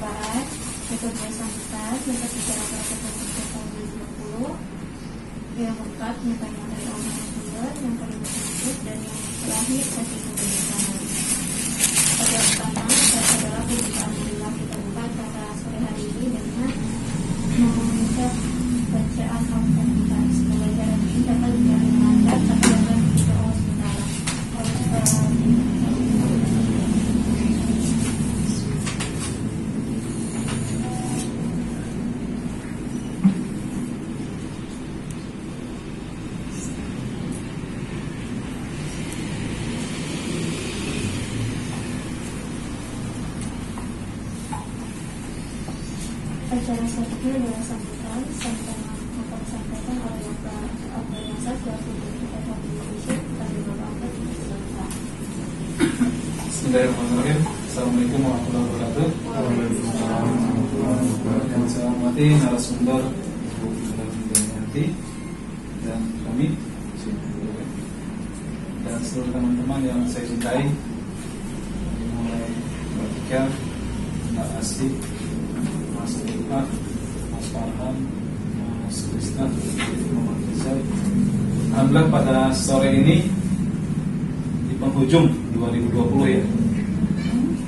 pembukaan, metode sambutan, metode bicara tertutup tahun 2020, yang keempat nyata-nyata tahun sumber, yang kelima disebut, dan yang terakhir sesi pembicaraan. Pada pertama adalah pembukaan bila kita buka pada sore hari ini dengan mengucap bacaan al-Fatihah kita. Semoga jalan ini dapat berjalan lancar sampai dengan kita Allah SWT. Acara selanjutnya adalah sambutan yang akan disampaikan oleh Bapak Abdul Nasar selaku Direktur Ekonomi Indonesia dari Bapak Ahmad Mustafa. Bismillahirrahmanirrahim. Assalamualaikum warahmatullahi wabarakatuh. Yang saya hormati narasumber Ibu Yanti dan kami dan seluruh teman-teman yang saya cintai, mulai Mbak Tika, Mbak Asih, Mas Eka, Mas Farhan, Mas Krishna, Muhammad Rizal. Alhamdulillah pada sore ini di penghujung 2020 ya,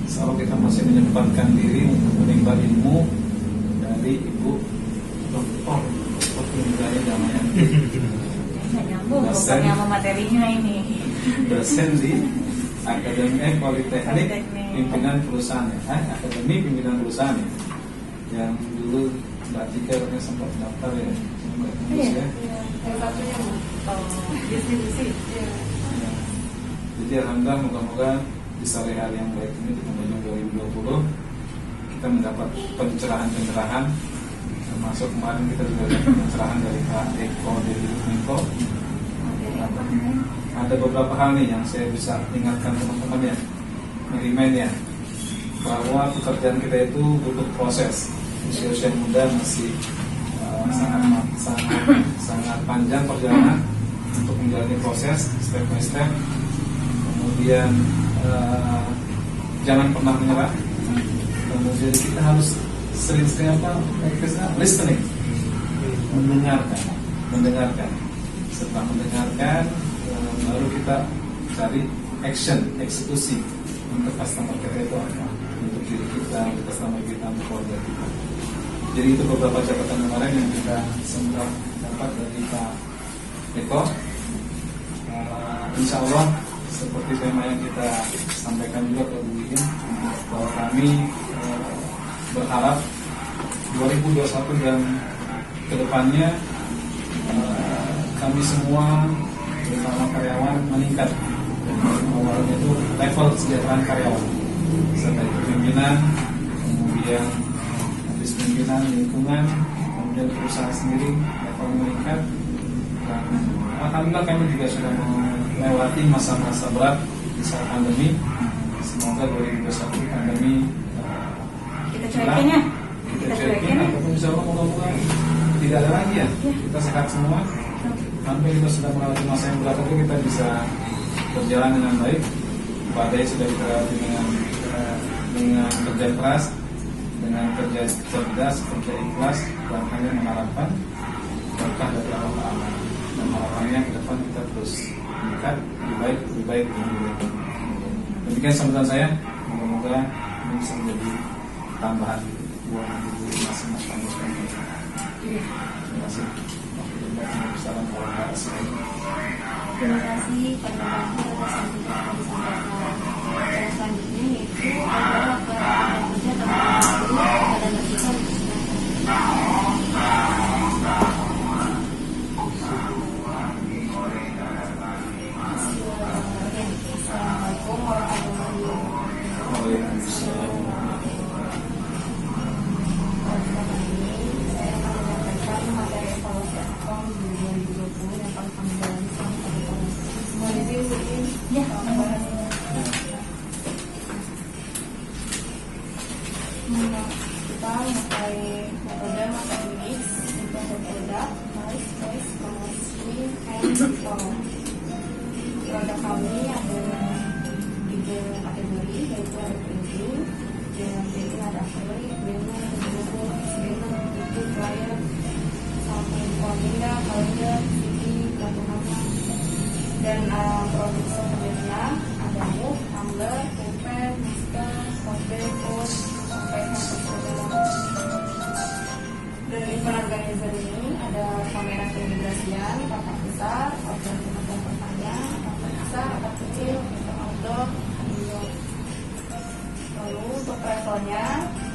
insya Allah kita masih menyempatkan diri untuk menimba ilmu dari Ibu Doktor Pembicaraan namanya. Nyambung pokoknya sama materinya ini. Dosen di Akademi Politeknik Pimpinan Perusahaan ya, Akademi Pimpinan Perusahaan ya. Yang dulu Mbak Tika katanya sempat daftar ya, Mbak Tembus ya. Distribusi. Jadi alhamdulillah moga-moga di sore hari yang baik ini di penghujung 2020 kita mendapat pencerahan-pencerahan, termasuk kemarin kita juga dapat pencerahan dari Pak Eko dari Minko. Ada beberapa hal nih yang saya bisa ingatkan teman-teman ya, merimain ya, bahwa pekerjaan kita itu butuh proses. Usia muda masih sangat panjang perjalanan untuk menjalani proses step by step. Kemudian jangan pernah menyerah. Kemudian kita harus sering-sering listening, mendengarkan. Setelah mendengarkan, baru kita cari action, eksekusi untuk customer kita itu apa, untuk diri kita, untuk customer kita, untuk keluarga kita. Jadi itu beberapa catatan kemarin yang kita sempat dapat dari Pak Eko. Insya Allah seperti tema yang kita sampaikan juga ke Bu Iin, bahwa kami berharap 2021 dan kedepannya kami semua bersama karyawan meningkat. Awalnya itu level kesejahteraan karyawan, serta itu pimpinan, kemudian habis pimpinan lingkungan, kemudian perusahaan sendiri level meningkat. Dan alhamdulillah kami juga sudah melewati masa-masa berat di saat pandemi. Semoga 2021 pandemi Kita cuekin ya. Ataupun insya Allah moga-moga tidak ada lagi ya. Kita sehat semua. Sampai kita sudah melewati masa yang berat itu kita bisa berjalan dengan baik. Badai sudah kita lewati dengan kerja keras, dengan kerja cerdas, kerja ikhlas, dan hanya mengharapkan berkah dari Allah Ta'ala. Dan harapannya ke depan kita terus meningkat, lebih baik. Demikian sambutan saya. Moga-moga ini bisa menjadi tambahan buat masing-masing. Terima kasih. Terima kasih pada atas sambutan yang disampaikan. Dan selanjutnya yaitu adalah kerja teman-teman pada kita. Assalamualaikum warahmatullahi wabarakatuh. Saya akan menyampaikan materi evaluasi tahun 2020 yang akan kami jalani selama 1 tahun. Semua disiplin. Ya. Kita mulai metode matematik, metode produk, voice, promosi, and form. Produk kami ada 3 kategori, yaitu ada printing, dan jadi ada akrilik, banner, logo, banner, buku, flyer, sampai agenda, kalender, CD, kartu nama, dan produk sepertinya ada mug, tumbler, pulpen, masker, kode, pos, sampai kartu perjalanan. Dan event organizer ini ada pameran keimigrasian, papan besar, organ kementerian pertanian, papan besar, papan kecil, event outdoor, indoor. Lalu untuk travelnya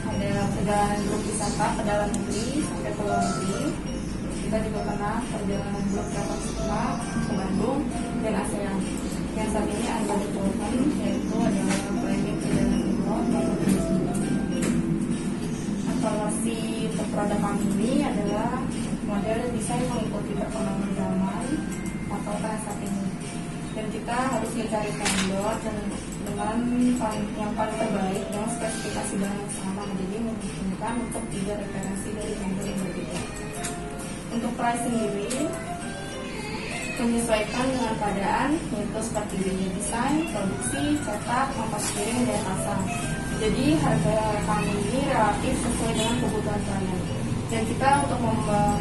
ada perjalanan grup wisata ke dalam negeri sampai ke luar negeri. Kita juga pernah perjalanan grup travel Sigma ke Bandung dan ASEAN. Yang saat ini ada development, yaitu adalah planning perjalanan umroh dan evaluasi untuk produk kami ini adalah model desain mengikuti perkembangan zaman atau saat ini. Dan kita harus mencari vendor dengan yang paling terbaik dengan spesifikasi bahan yang sama, jadi memungkinkan untuk tidak referensi dari vendor yang berbeda. Untuk price sendiri menyesuaikan dengan keadaan, yaitu seperti biaya desain, produksi, cetak, ongkos kirim, dan pasang. Jadi harga kami ini relatif sesuai dengan kebutuhan klien. Dan kita untuk membuat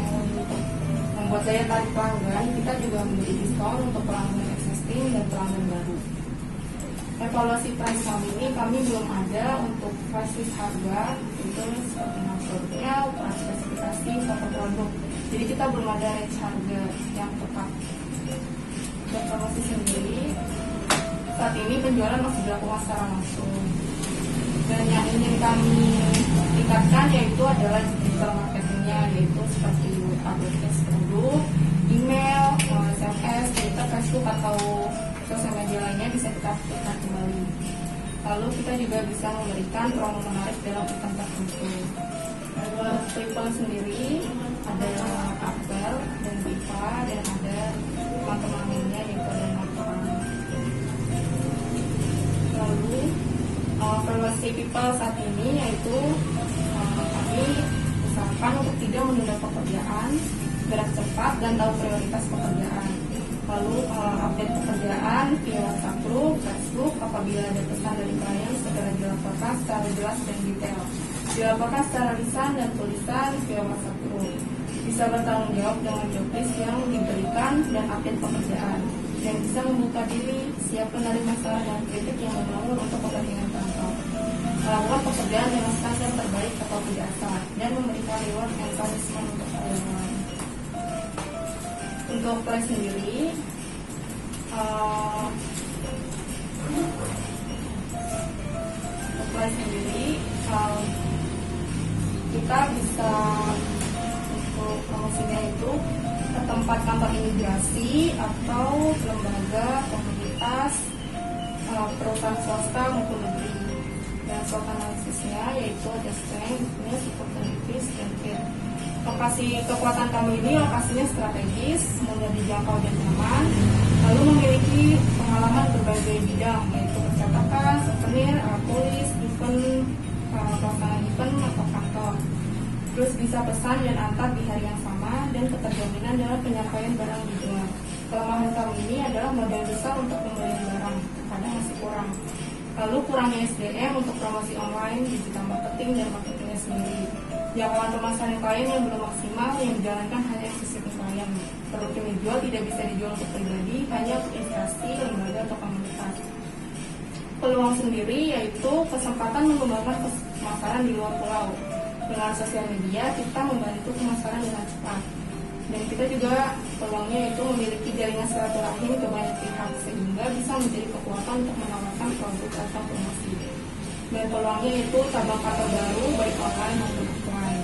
daya tarik pelanggan, kita juga memberi diskon untuk pelanggan existing dan pelanggan baru. Evaluasi price kami ini kami belum ada untuk basis harga, itu seperti produknya, ukuran spesifikasi, foto produk. Jadi kita belum ada range harga yang tepat. Untuk promosi sendiri, saat ini penjualan masih dilakukan secara langsung. Dan yang ingin kami tingkatkan yaitu adalah digital marketingnya, yaitu seperti advertise produk, email, SMS, Twitter, Facebook, atau sosial media lainnya bisa kita aktifkan kembali. Lalu kita juga bisa memberikan promo menarik dalam event tertentu. Lalu people sendiri ada Apple dan Viva, dan ada teman-teman lainnya yaitu ada Martin. Lalu evaluasi people saat ini yaitu kami usahakan untuk tidak menunda pekerjaan, gerak cepat dan tahu prioritas pekerjaan. Lalu update pekerjaan via WhatsApp group, Facebook, apabila ada pesan dari klien segera dilaporkan secara jelas dan detail. Dilaporkan secara lisan dan tulisan via WhatsApp group. Bisa bertanggung jawab dengan job list yang diberikan dan update pekerjaan. Dan bisa membuka diri, siap menerima saran dan kritik yang membangun untuk kepentingan kantor. Melakukan pekerjaan dengan standar terbaik atau tidak asal, dan memberikan reward and punishment untuk karyawan. Untuk price sendiri, kita bisa untuk promosinya itu ke tempat kantor imigrasi atau lembaga, komunitas, perusahaan swasta maupun negeri. Dan SWOT analisisnya yaitu ada strength, weakness, opportunities, dan fear. Lokasi kekuatan kami ini lokasinya strategis, mudah dijangkau dan nyaman, lalu memiliki pengalaman berbagai bidang yaitu percetakan, souvenir, tulis, event, pelaksanaan event atau kantor. Terus bisa pesan dan antar di hari yang sama dan keterjaminan dalam penyampaian barang dijual. Kelemahan kami ini adalah modal besar untuk pembelian barang, kadang masih kurang. Lalu kurangnya SDM untuk promosi online, digital marketing, dan marketingnya sendiri. Jangkauan pemasaran klien yang belum maksimal, yang dijalankan hanya eksklusif klien. Produk yang dijual tidak bisa dijual untuk pribadi, hanya untuk instansi, lembaga, atau komunitas. Peluang sendiri yaitu kesempatan mengembangkan pemasaran di luar pulau. Dengan sosial media, kita membantu pemasaran dengan cepat. Dan kita juga peluangnya itu memiliki jaringan silaturahim ke banyak pihak, sehingga bisa menjadi kekuatan untuk menawarkan produk atau promosi. Dan peluangnya itu cabang kantor baru, baik online maupun offline.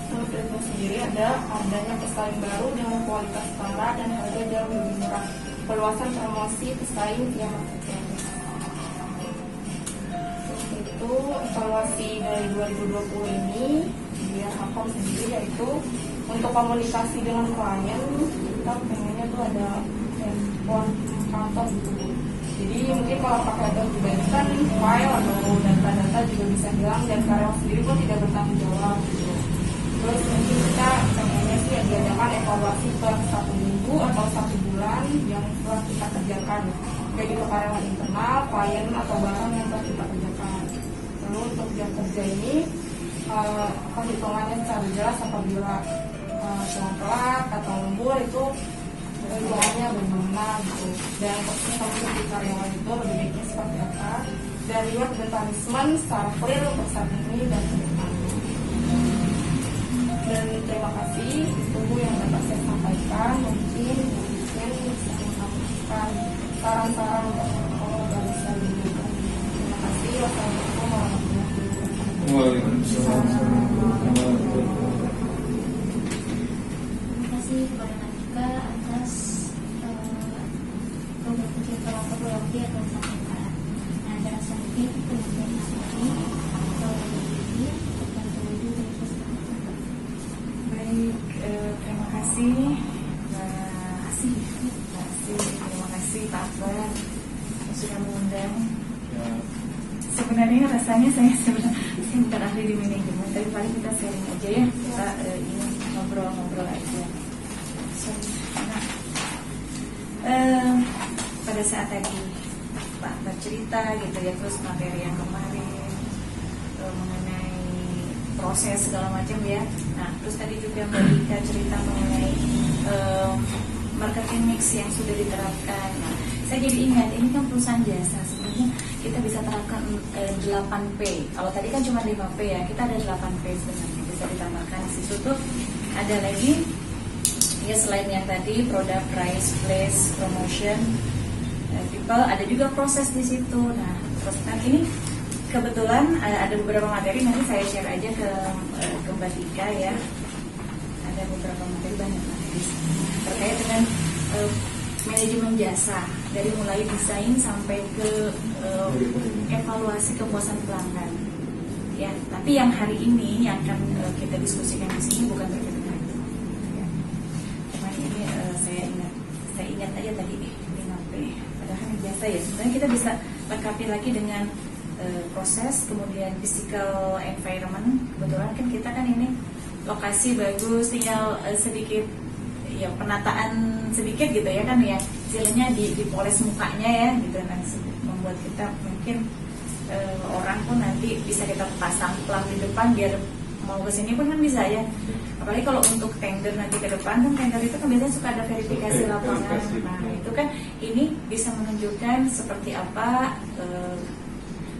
Menurut itu sendiri ada adanya pesaing baru dengan kualitas setara dan harga jauh lebih murah. Perluasan promosi pesaing via marketplace. Itu evaluasi dari 2020 ini dia Hakom sendiri yaitu untuk komunikasi dengan klien, kita pengennya tuh ada handphone kantor gitu. Jadi mungkin kalau pakai dokumen kan file atau data-data juga bisa hilang dan karyawan sendiri pun tidak bertanggung jawab gitu. Terus mungkin kita pengennya sih diadakan evaluasi per 1 minggu atau 1 bulan yang telah kita kerjakan, baik itu karyawan internal, klien atau barang yang telah kita kerjakan. untuk jam kerja ini perhitungannya secara jelas apabila cuma telat atau lembur itu perhitungannya bagaimana gitu. Dan posisi kamu jadi karyawan itu lebih baiknya seperti apa, dan reward dan punishment secara clear untuk saat ini dan ke depan. Dan terima kasih, itu yang dapat saya sampaikan. Mungkin bisa menyampaikan saran-saran untuk dari saya. Terima kasih. Wassalamualaikum warahmatullahi wabarakatuh. Waalaikumsalam. Terima kasih kepada Najika atas program kerja kolaborasi atau sampaikan. Nah, cara selanjutnya kemudian materi Baik, terima kasih. Terima kasih Pak Akbar sudah mengundang. Ya, Sebenarnya rasanya saya bukan ahli di manajemen, tapi paling kita sharing aja ya. Kita ini ngobrol-ngobrol aja. Nah, pada saat tadi Pak Akbar cerita gitu ya, terus materi yang kemarin mengenai proses segala macam ya. Nah, terus tadi juga Mbak Dika cerita mengenai marketing mix yang sudah diterapkan. Nah, saya jadi ingat ini kan perusahaan jasa, sebenarnya kita bisa terapkan 8P. Kalau tadi kan cuma 5P ya, kita ada 8P sebenarnya bisa ditambahkan di situ tuh. Ada lagi ya selain yang tadi produk, price, place, promotion, people, ada juga proses di situ. Nah, terus kan ini kebetulan ada beberapa materi, nanti saya share aja ke Mbak Dika ya. Ada beberapa materi, banyak materi terkait dengan manajemen jasa, dari mulai desain sampai ke evaluasi kepuasan pelanggan. Ya, tapi yang hari ini yang akan kita diskusikan di sini bukan terkait dengan itu. Ya. Cuman ini saya ingat aja tadi 5P. Padahal ini biasa ya. Sebenarnya kita bisa lengkapi lagi dengan proses, kemudian physical environment. Kebetulan kan kita kan ini lokasi bagus, tinggal sedikit ya penataan sedikit gitu ya kan ya, istilahnya dipoles mukanya ya gitu, nanti membuat kita mungkin orang pun nanti bisa kita pasang pelang di depan biar mau kesini pun kan bisa ya. Apalagi kalau untuk tender nanti ke depan kan, tender itu kan biasanya suka ada verifikasi lapangan. Nah itu kan ini bisa menunjukkan seperti apa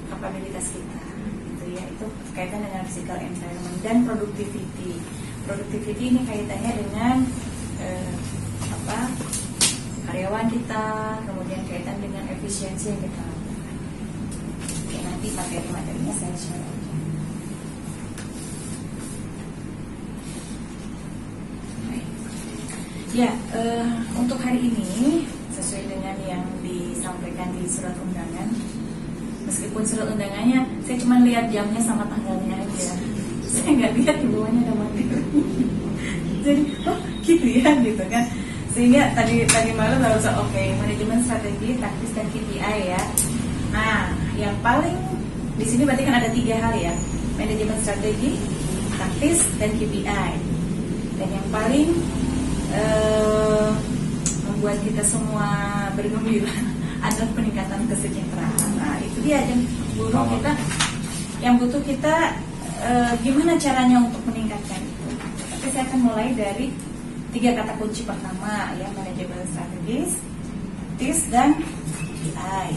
kapabilitas kita gitu ya. Itu kaitan dengan physical environment dan productivity. Productivity ini kaitannya dengan karyawan kita, kemudian kaitan dengan efisiensi yang kita lakukan. Oke, nanti materi-materinya saya share aja. Baik. Ya, untuk hari ini sesuai dengan yang disampaikan di surat undangan, meskipun surat undangannya saya cuma lihat jamnya sama tanggalnya aja, saya nggak lihat di bawahnya ada materi. Jadi, oh gitu ya, gitu kan. Sehingga tadi malam baru oke, manajemen strategi, taktis dan KPI ya. Nah, yang paling di sini berarti kan ada 3 hal ya, manajemen strategi, taktis dan KPI. Dan yang paling membuat kita semua bergembira adalah peningkatan kesejahteraan. Nah, itu dia yang butuh kita, gimana caranya untuk meningkatkan itu. Tapi saya akan mulai dari 3 kata kunci pertama ya, manajemen strategis, taktis dan KPI.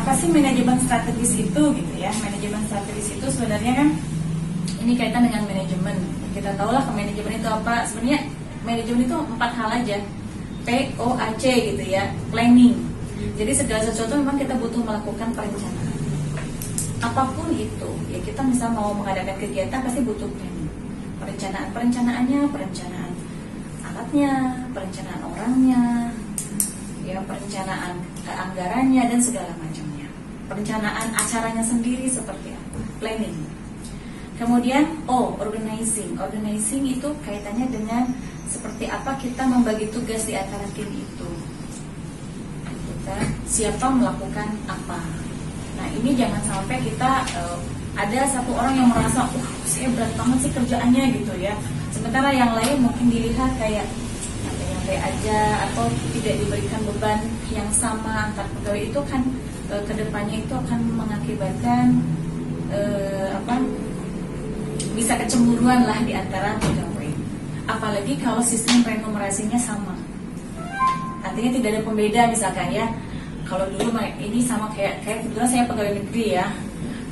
Apa sih manajemen strategis itu gitu ya? Manajemen strategis itu sebenarnya kan ini kaitan dengan manajemen. Kita tahu lah manajemen itu apa. Sebenarnya manajemen itu 4 hal aja. POAC gitu ya, planning. Jadi segala sesuatu memang kita butuh melakukan perencanaan. Apapun itu, ya kita misal mau mengadakan kegiatan pasti butuh planning. Perencanaannya, perencanaan alatnya, perencanaan orangnya, ya perencanaan anggarannya dan segala macamnya. Perencanaan acaranya sendiri seperti apa, planning. Kemudian organizing. Organizing itu kaitannya dengan seperti apa kita membagi tugas di antara tim itu. Kita siapa melakukan apa. Nah ini jangan sampai kita ada satu orang yang merasa saya berat banget sih kerjaannya gitu ya. Sementara yang lain mungkin dilihat kayak nyantai aja atau tidak diberikan beban yang sama antar pegawai, itu kan kedepannya itu akan mengakibatkan bisa kecemburuan lah di antara pegawai. Apalagi kalau sistem remunerasinya sama. Artinya tidak ada pembeda misalkan ya. Kalau dulu ini sama kayak kebetulan saya pegawai negeri ya.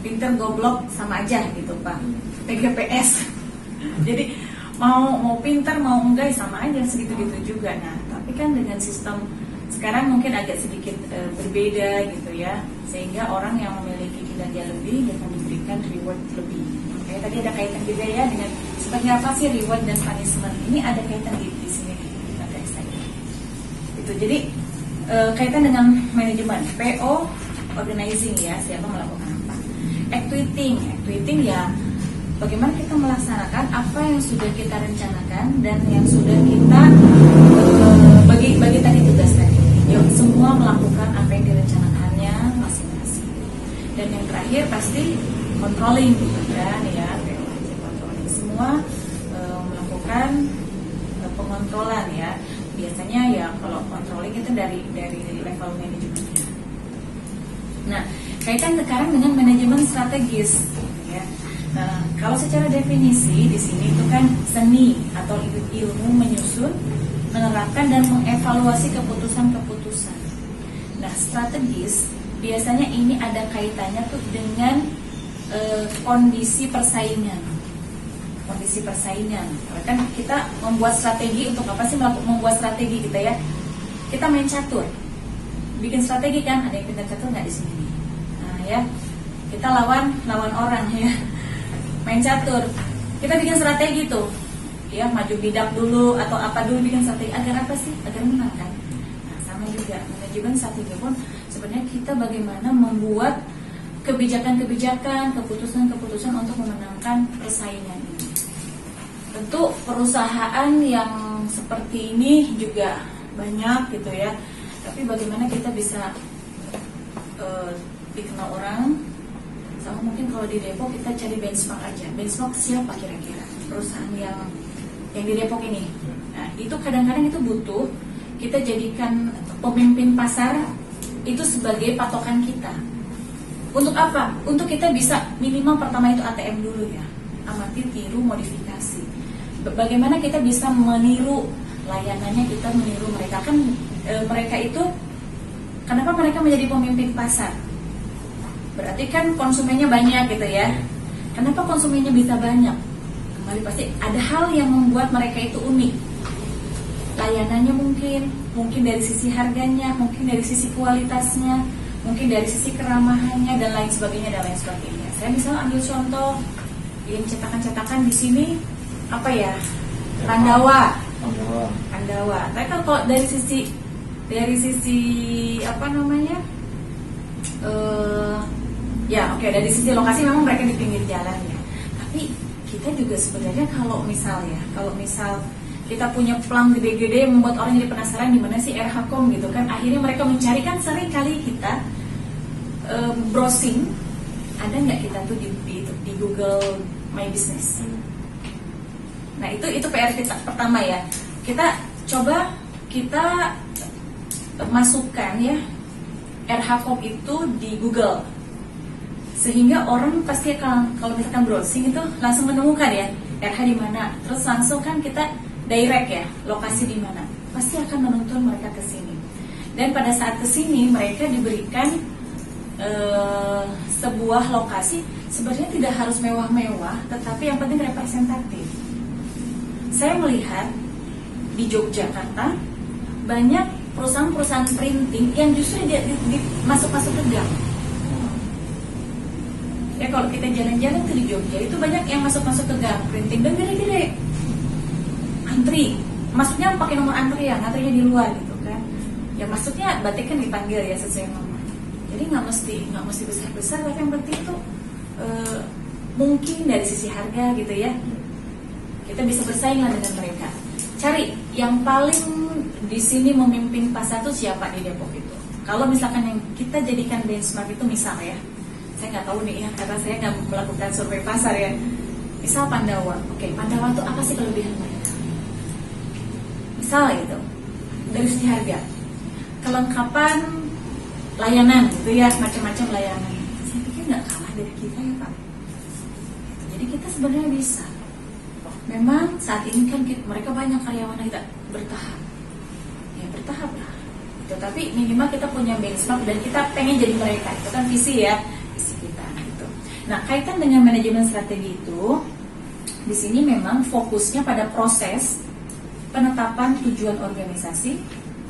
Pinter goblok sama aja gitu Pak. PGPS. Jadi mau pinter mau enggak sama aja segitu-gitu juga. Nah, tapi kan dengan sistem sekarang mungkin agak sedikit berbeda gitu ya. Sehingga orang yang memiliki kinerja lebih akan diberikan reward lebih. Kayak tadi ada kaitan juga ya dengan seperti apa sih reward dan punishment. Ini ada kaitan di sini guys. Itu jadi kaitan dengan manajemen PO organizing ya, siapa melakukan apa. Actuating ya bagaimana kita melaksanakan apa yang sudah kita rencanakan dan yang sudah kita bagi tadi tugas tadi. Yuk semua melakukan apa yang direncanakannya masing-masing. Dan yang terakhir pasti controlling gitu kan ya, controlling semua melakukan pengontrolan ya. Biasanya ya kalau controlling itu dari level manajemennya. Nah, kaitan sekarang dengan manajemen strategis ya. Nah, kalau secara definisi di sini itu kan seni atau ilmu menyusun, menerapkan dan mengevaluasi keputusan-keputusan. Nah, strategis biasanya ini ada kaitannya tuh dengan kondisi persaingan. Kondisi persaingan. Karena kan kita membuat strategi untuk apa sih membuat strategi kita ya? Kita main catur. Bikin strategi kan, ada yang pintar catur nggak di sini? Nah ya, kita lawan orang ya. Main catur. Kita bikin strategi tuh. Ya, maju bidak dulu atau apa dulu bikin strategi agar apa sih? Agar menang kan. Nah, sama juga manajemen strategi pun sebenarnya kita bagaimana membuat kebijakan-kebijakan, keputusan-keputusan untuk memenangkan persaingan ini. Tentu perusahaan yang seperti ini juga banyak gitu ya. Tapi bagaimana kita bisa dikenal orang? Sama mungkin kalau di Depok kita cari benchmark aja. Benchmark siapa kira-kira perusahaan yang di Depok ini? Nah, itu kadang-kadang itu butuh kita jadikan pemimpin pasar itu sebagai patokan kita. Untuk apa? Untuk kita bisa minimal pertama itu ATM dulu ya. Amati, tiru, modifikasi. Bagaimana kita bisa meniru layanannya, kita meniru mereka. Kan mereka itu, kenapa mereka menjadi pemimpin pasar? Berarti kan konsumennya banyak gitu ya. Kenapa konsumennya bisa banyak? Kembali pasti ada hal yang membuat mereka itu unik. Layanannya mungkin dari sisi harganya, mungkin dari sisi kualitasnya, mungkin dari sisi keramahannya dan lain sebagainya. Saya misalnya ambil contoh yang cetakan-cetakan di sini apa ya, Pandawa. Tapi kalau dari sisi apa namanya, dari sisi lokasi memang mereka di pinggir jalan ya. Tapi kita juga sebenarnya kalau misal kita punya plang gede-gede membuat orang jadi penasaran di mana sih RH.com gitu kan. Akhirnya mereka mencari, kan sering kali kita browsing, ada nggak kita tuh di Google My Business. Nah itu PR kita pertama ya. Kita coba masukkan ya RH.com itu di Google, sehingga orang pasti akan kalau misalkan browsing itu langsung menemukan ya RH di mana. Terus langsung kan kita direct ya lokasi di mana, pasti akan menuntun mereka ke sini. Dan pada saat ke sini mereka diberikan sebuah lokasi, sebenarnya tidak harus mewah-mewah, tetapi yang penting representatif. Saya melihat di Yogyakarta banyak perusahaan-perusahaan printing yang justru masuk-masuk ke gang. Ya kalau kita jalan-jalan ke di Jogja itu banyak yang masuk-masuk ke gang printing dan gede-gede. Antri, masuknya pakai nomor antrian, antrinya di luar gitu kan. Ya masuknya berarti kan dipanggil ya sesuai nomor. Jadi nggak mesti besar-besar, tapi yang penting itu mungkin dari sisi harga gitu ya. Kita bisa bersaing lah dengan mereka. Cari yang paling di sini memimpin pasar itu siapa di Depok itu. Kalau misalkan yang kita jadikan benchmark itu misal ya, saya nggak tahu nih ya karena saya nggak melakukan survei pasar ya. Misal Pandawa, oke, Pandawa itu apa sih kelebihan mereka? Misal gitu, dari sisi harga, kelengkapan layanan gitu ya, macam-macam layanan. Saya pikir nggak kalah dari kita ya Pak. Jadi kita sebenarnya bisa. Memang saat ini kan mereka banyak karyawan kita bertahap, ya bertahap lah. Gitu. Tapi minimal kita punya benchmark dan kita pengen jadi mereka. Itu kan visi ya, visi kita. Gitu. Nah kaitan dengan manajemen strategi itu, di sini memang fokusnya pada proses penetapan tujuan organisasi,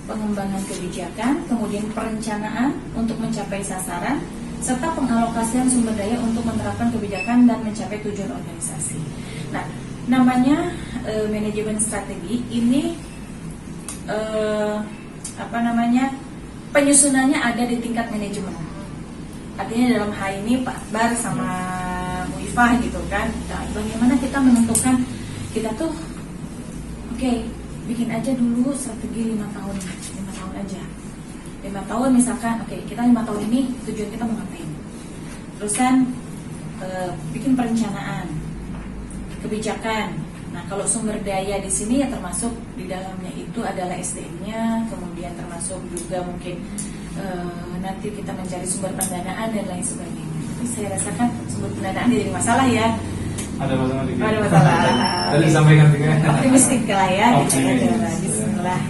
pengembangan kebijakan, kemudian perencanaan untuk mencapai sasaran, serta pengalokasian sumber daya untuk menerapkan kebijakan dan mencapai tujuan organisasi. Nah, namanya manajemen strategi ini penyusunannya ada di tingkat manajemen. Artinya dalam hal ini Pak Akbar sama Bu Ifah gitu kan. Nah, bagaimana kita menentukan kita tuh bikin aja dulu strategi 5 tahun aja. 5 tahun misalkan, kita 5 tahun ini tujuan kita mau ngapain. Terusan bikin perencanaan, kebijakan. Nah, kalau sumber daya di sini ya termasuk di dalamnya itu adalah SDM-nya, kemudian termasuk juga mungkin nanti kita mencari sumber pendanaan dan lain sebagainya. Tapi saya rasakan sumber pendanaan jadi masalah ya. Ada masalah dikit. Ada masalah. Tadi disampaikan juga. Optimistik lah ya. Optimis. Bismillah.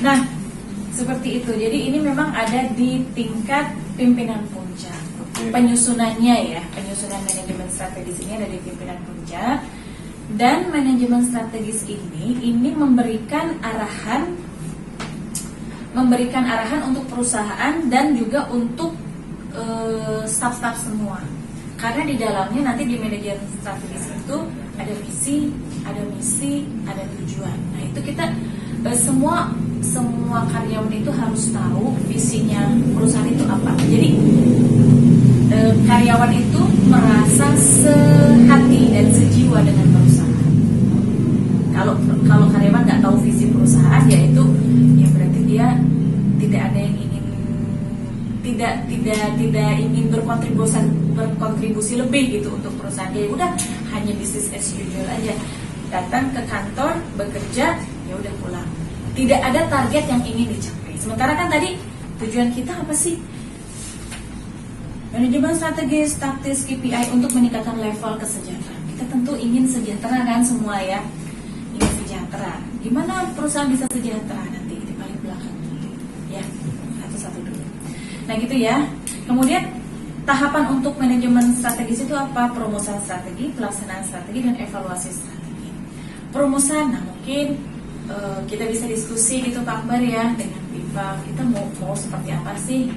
Nah, seperti itu. Jadi ini memang ada di tingkat pimpinan puncak. Penyusunannya ya, penyusunan manajemen strategis ini ada di pimpinan puncak. Dan manajemen strategis ini memberikan arahan untuk perusahaan dan juga untuk staf-staf semua. Karena di dalamnya nanti di manajemen strategis itu ada visi, ada misi, ada tujuan. Nah itu kita semua karyawan itu harus tahu visinya perusahaan itu apa. Jadi karyawan itu merasa sehati dan sejiwa dengan perusahaan. Kalau karyawan nggak tahu visi perusahaan, ya berarti dia tidak ada yang ingin tidak ingin berkontribusi lebih gitu untuk perusahaan. Ya udah hanya business as usual aja, datang ke kantor bekerja, ya udah pulang. Tidak ada target yang ingin dicapai. Sementara kan tadi tujuan kita apa sih? Manajemen strategis, taktis, KPI untuk meningkatkan level kesejahteraan. Kita tentu ingin sejahtera kan semua ya, ingin sejahtera. Gimana perusahaan bisa sejahtera nanti di paling belakang, ya satu-satu dulu. Nah gitu ya. Kemudian tahapan untuk manajemen strategis itu apa? Perumusan strategi, pelaksanaan strategi, dan evaluasi strategi. Perumusan, nah mungkin kita bisa diskusi gitu Pak Akbar ya dengan Viva. Kita mau seperti apa sih?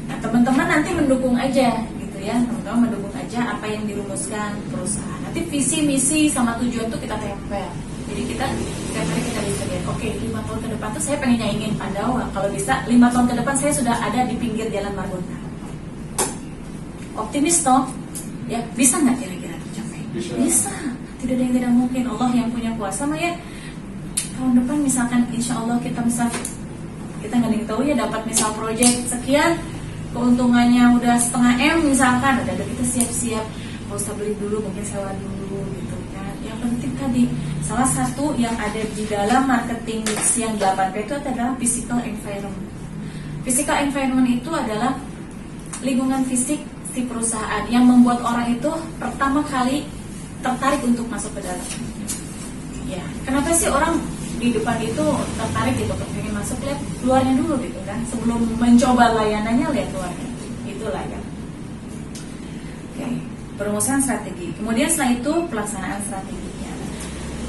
Nah teman-teman nanti mendukung aja gitu ya. Teman-teman mendukung aja apa yang dirumuskan perusahaan. Nanti visi, misi, sama tujuan tuh kita tempel. Jadi kita setiap hari kita bisa lihat, 5 tahun ke depan tuh saya pengennya ingin Pandawa. Kalau bisa 5 tahun ke depan saya sudah ada di pinggir jalan Margonda. Optimis toh? Ya, bisa nggak kira-kira tercapai? Bisa. Tidak ada yang tidak mungkin. Allah yang punya kuasa mah ya. Tahun depan misalkan insya Allah kita nggak ada yang tahu ya dapat misal proyek sekian, keuntungannya udah 0,5 M misalkan, udah kita siap-siap, nggak usah beli dulu, mungkin sewa dulu gitu kan. Yang penting tadi salah satu yang ada di dalam marketing yang 8P itu adalah physical environment. Physical environment itu adalah lingkungan fisik si perusahaan yang membuat orang itu pertama kali tertarik untuk masuk ke dalam. Ya, kenapa sih orang di depan itu tertarik gitu, pengen masuk, lihat luarnya dulu gitu kan, sebelum mencoba layanannya lihat luarnya. Itulah ya. Oke, perumusan strategi. Kemudian setelah itu pelaksanaan strateginya.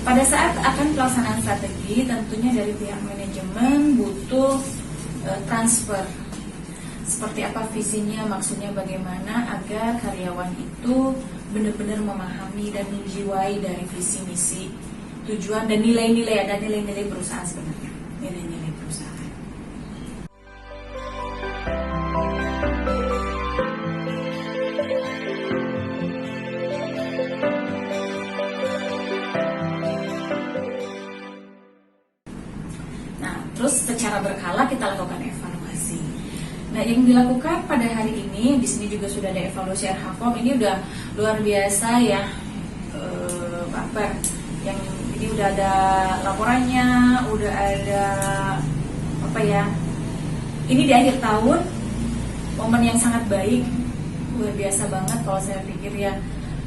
Pada saat akan pelaksanaan strategi, tentunya dari pihak manajemen butuh transfer. Seperti apa visinya, maksudnya bagaimana agar karyawan itu benar-benar memahami dan menjiwai dari visi misi, tujuan dan nilai-nilai, ada nilai-nilai perusahaan sebenarnya, nilai-nilai perusahaan. Nah, terus secara berkala kita lakukan evaluasi. Nah, yang dilakukan pada hari ini, di sini juga sudah ada evaluasi RHFOM, ini udah luar biasa ya, Pak Akbar. Yang ini udah ada laporannya, udah ada apa ya? Ini di akhir tahun momen yang sangat baik, luar biasa banget. Kalau saya pikir ya,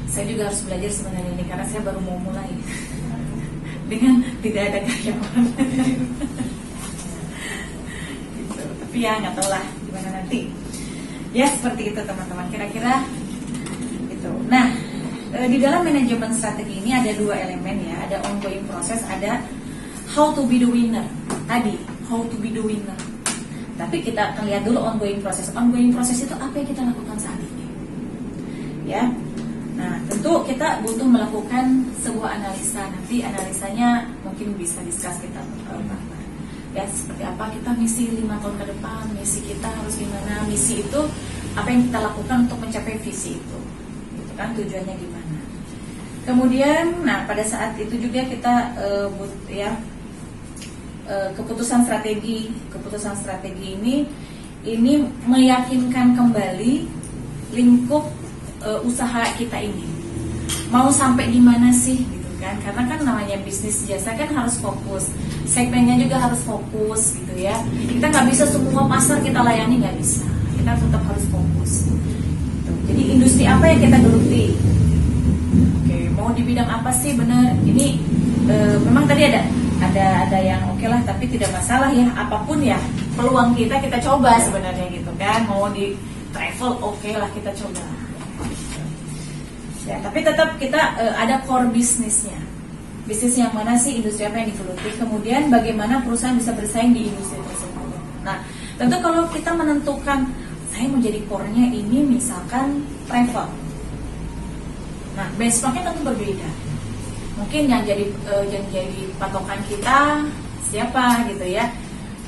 saya juga harus belajar sebenarnya ini karena saya baru mau mulai dengan tidak ada karyawan. Gitu. Tapi ya nggak tahu lah gimana nanti. Ya seperti itu teman-teman. Kira-kira itu. Nah, di dalam manajemen strategi ini ada dua elemen ya. Ada ongoing proses, ada how to be the winner. Tadi how to be the winner. Tapi kita akan lihat dulu ongoing proses. Ongoing proses itu apa yang kita lakukan saat ini? Ya. Nah, tentu kita butuh melakukan sebuah analisa. Nanti analisanya mungkin bisa discuss kita ya seperti apa kita misi 5 tahun ke depan, misi kita harus gimana, misi itu apa yang kita lakukan untuk mencapai visi itu, gitu kan, tujuannya gimana. Kemudian, nah pada saat itu juga kita keputusan strategi ini meyakinkan kembali lingkup usaha kita ini mau sampai di mana sih, gitu kan? Karena kan namanya bisnis jasa kan harus fokus, segmennya juga harus fokus, gitu ya. Kita nggak bisa semua pasar kita layani, nggak bisa. Kita tetap harus fokus. Gitu. Jadi industri apa yang kita geluti? Oke, mau di bidang apa sih? Bener. Ini memang tadi ada yang oke lah, tapi tidak masalah ya. Apapun ya peluang kita coba sebenarnya gitu kan. Mau di travel oke lah kita coba. Ya, tapi tetap kita ada core bisnisnya. Bisnis yang mana sih, industri apa yang digeluti, kemudian bagaimana perusahaan bisa bersaing di industri tersebut. Nah, tentu kalau kita menentukan saya mau jadi core-nya ini misalkan travel. Nah, benchmark-nya tentu berbeda. Mungkin yang jadi patokan kita siapa gitu ya,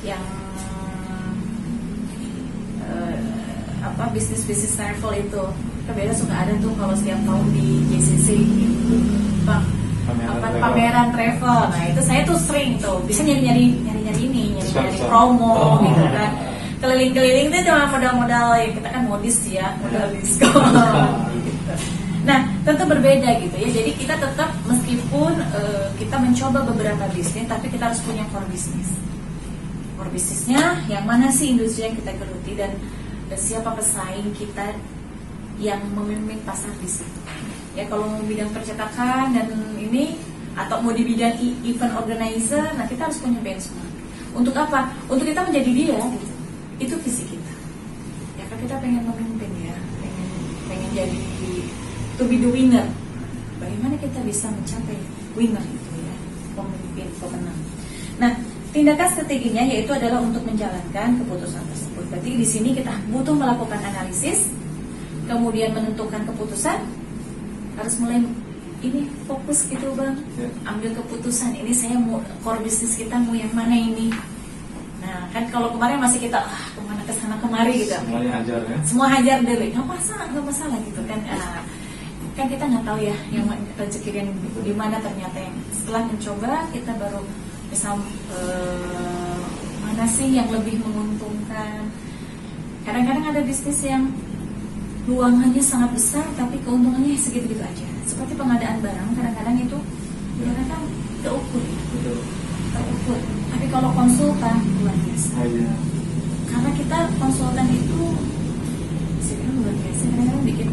yang bisnis travel itu kita beda suka ada tuh kalau setiap tahun di JCC gitu, Bang, pameran travel. Nah itu saya tuh sering tuh bisa nyari promo gitu kan, keliling-keliling tuh cuma modal-modal ya, kita kan modis ya, modal diskon gitu. Nah tentu berbeda gitu ya, jadi kita tetap meskipun kita mencoba beberapa bisnis, tapi kita harus punya core bisnisnya yang mana sih industri yang kita geluti dan siapa pesaing kita yang memimpin pasar di situ. Ya kalau mau bidang percetakan dan ini atau mau di bidang event organizer, nah kita harus punya benchmark. Untuk apa? Untuk kita menjadi dia gitu. Itu visi kita. Ya kan kita pengen memimpin ya, pengen jadi to be the winner. Bagaimana kita bisa mencapai winner itu ya, pemimpin, pemenang. Nah, tindakan strateginya yaitu adalah untuk menjalankan keputusan tersebut. Berarti di sini kita butuh melakukan analisis, kemudian menentukan keputusan, harus mulai ini fokus gitu Bang, ambil keputusan ini saya mau core bisnis kita mau yang mana ini. Nah kan kalau kemarin masih kita kemana kesana kemari gitu. Semuanya hajar ya. Semua hajar dulu, nggak masalah gitu kan. Kan kita nggak tahu ya yang rezeki yang di mana ternyata yang setelah mencoba kita baru bisa mana sih yang lebih menguntungkan. Kadang-kadang ada bisnis yang luangannya sangat besar tapi keuntungannya segitu-gitu aja. Seperti pengadaan barang, kadang-kadang itu kadang-kadang terukur. Tapi kalau konsultan luar biasa. Karena kita konsultan itu sebenarnya luar biasa. Kadang-kadang bikin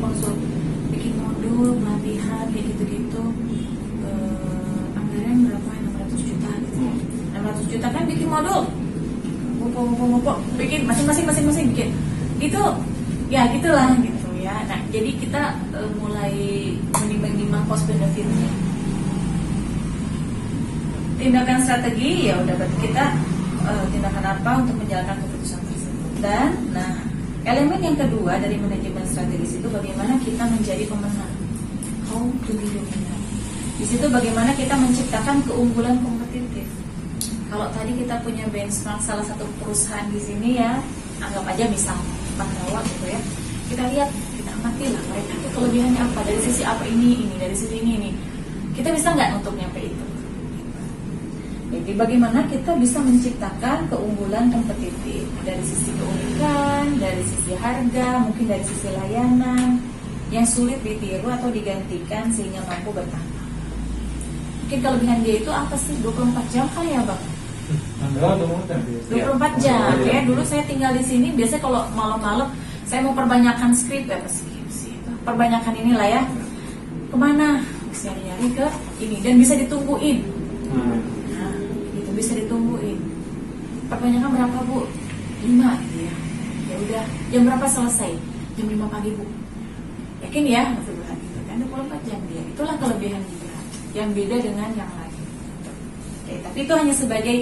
modul pelatihan kayak gitu-gitu. Anggaran berapa? 600 juta gitu. 600 juta kan bikin modul. Bikin masing-masing bikin. Itu ya gitulah gitu ya. Nah, jadi kita mulai menimbang-nimbang cost benefitnya. Tindakan strategi ya udah berarti kita tindakan apa untuk menjalankan keputusan tersebut. Dan nah, elemen yang kedua dari manajemen strategis itu bagaimana kita menjadi pemenang. How to be the winner. Di situ bagaimana kita menciptakan keunggulan kompetitif. Kalau tadi kita punya benchmark salah satu perusahaan di sini ya, anggap aja misal Bahrawa gitu ya. Kita lihat, kita amati lah mereka itu kelebihannya apa, dari sisi apa ini, dari sisi ini. Kita bisa nggak untuk nyampe itu? Jadi bagaimana kita bisa menciptakan keunggulan kompetitif dari sisi keunikan, dari sisi harga, mungkin dari sisi layanan yang sulit ditiru atau digantikan sehingga mampu bertahan. Mungkin kelebihan dia itu apa sih? 24 jam kali ya Bang? 24 jam ya. Dulu saya tinggal di sini biasanya kalau malam-malam saya mau perbanyakan skrip, apa skripsi, perbanyakan inilah ya, kemana? Bisa nyari ke ini dan bisa ditungguin. Nah, itu bisa ditungguin. Perbanyakan berapa Bu? 5 gitu ya. Ya udah, jam berapa selesai? Jam 5 pagi Bu. Yakin ya? Masih berat gitu kan 24 jam dia. Itulah kelebihan Gibran yang beda dengan yang lain. Oke, tapi itu hanya sebagai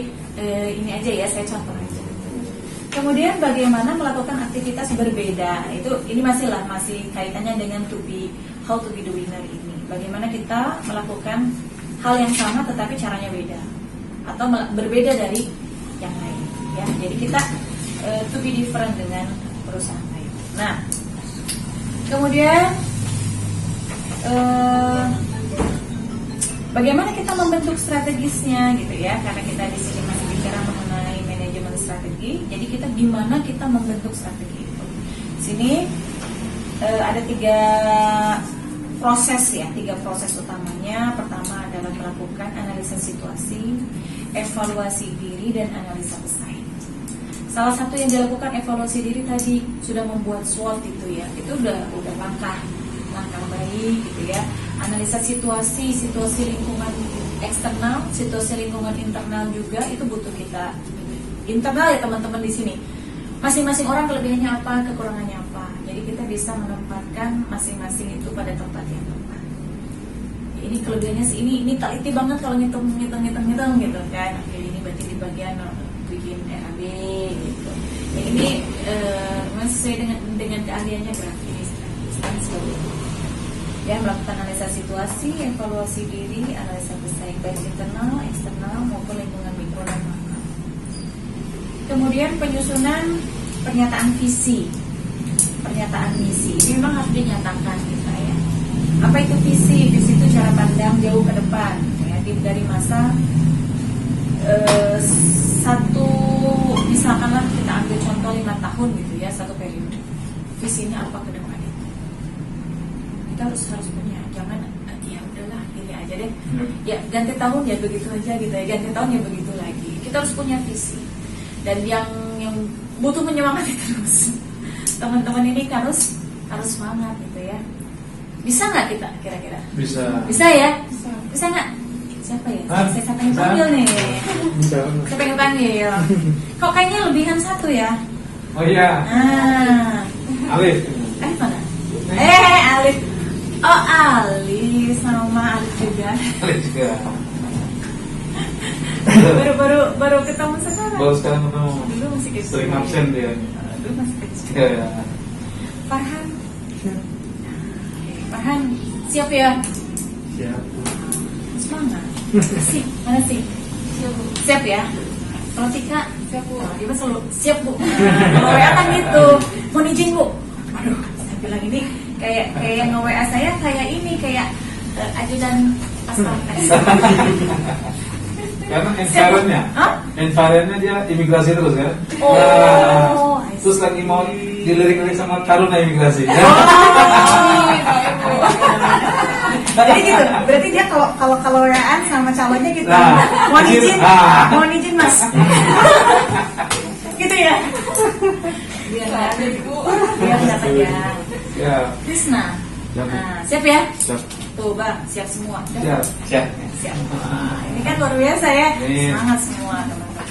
ini aja ya, saya contoh aja. Kemudian bagaimana melakukan aktivitas berbeda? Ini masih kaitannya dengan how to be the winner ini. Bagaimana kita melakukan hal yang sama tetapi caranya beda atau berbeda dari yang lain ya. Jadi kita to be different dengan perusahaan lain. Nah, kemudian bagaimana kita membentuk strategisnya gitu ya, karena kita di sini masih bicara mengenai manajemen strategi. Jadi kita gimana kita membentuk strategi itu. Sini ada 3 proses ya, 3 proses utamanya. Pertama adalah melakukan analisa situasi, evaluasi diri, dan analisa pesaing. Salah satu yang dilakukan evaluasi diri tadi sudah membuat SWOT itu ya, itu udah langkah baik gitu ya. Analisa situasi lingkungan eksternal, situasi lingkungan internal juga itu butuh kita internal ya teman-teman di sini. Masing-masing orang kelebihannya apa, kekurangannya apa. Jadi kita bisa menempatkan masing-masing itu pada tempat yang tepat. Ini kelebihannya sih ini teliti banget kalau ngitung gitu kan. Oke, ini berarti di bagian bikin RAB gitu. Ya, ini sesuai dengan keahliannya grafis dan sebagainya. Ya, melakukan analisa situasi, evaluasi diri, analisa pesaing baik internal, eksternal maupun lingkungan mikro dan makro. Kemudian penyusunan pernyataan visi, pernyataan misi. Ini memang harus dinyatakan kita ya. Apa itu visi? Visi itu cara pandang jauh ke depan ya, dari masa satu, misalkanlah kita ambil contoh 5 tahun gitu ya, satu periode. Visinya apa ke depan itu? Kita harus punya, jangan ya udahlah gini aja deh. Ya ganti tahun ya begitu aja gitu ya, ganti tahun ya begitu lagi. Kita harus punya visi. Dan yang butuh menyemangati terus. Teman-teman ini harus semangat gitu ya. Bisa nggak kita kira-kira? Bisa ya? Bisa nggak? Siapa ya? Saya pengen panggil nih. Saya pengen panggil. Kok kayaknya lebihan 1 ya? Oh iya. Alif. Alif mana? Alif. Oh Alif sama Alif juga. Baru ketemu sekarang. Baru sekarang ketemu. Dulu masih kecil. Sering absen dia. Dulu masih kecil. Ya. Farhan. Farhan, siap ya? Siap. Semangat. Mana sih? Siap ya? Kalau Tika, siap Bu. Dia selalu siap Bu. Kalau WA kan gitu. Mau izin Bu? Aduh, saya bilang ini kayak nge-WA saya kayak ini kayak ajudan pas pampres. Karena environnya dia imigrasi terus kan. Terus lagi mau dilirik-lirik sama taruna imigrasi. Jadi gitu. Berarti dia kalau WA-an sama calonnya gitu. Mohon izin Mas. Gitu ya. Biar nggak ada Bu. Biar nggak tegang. Ya. Krisna. Siap ya? Siap. Tuh Bang, siap semua. Siap. Ini kan luar biasa ya. Semangat semua teman-teman.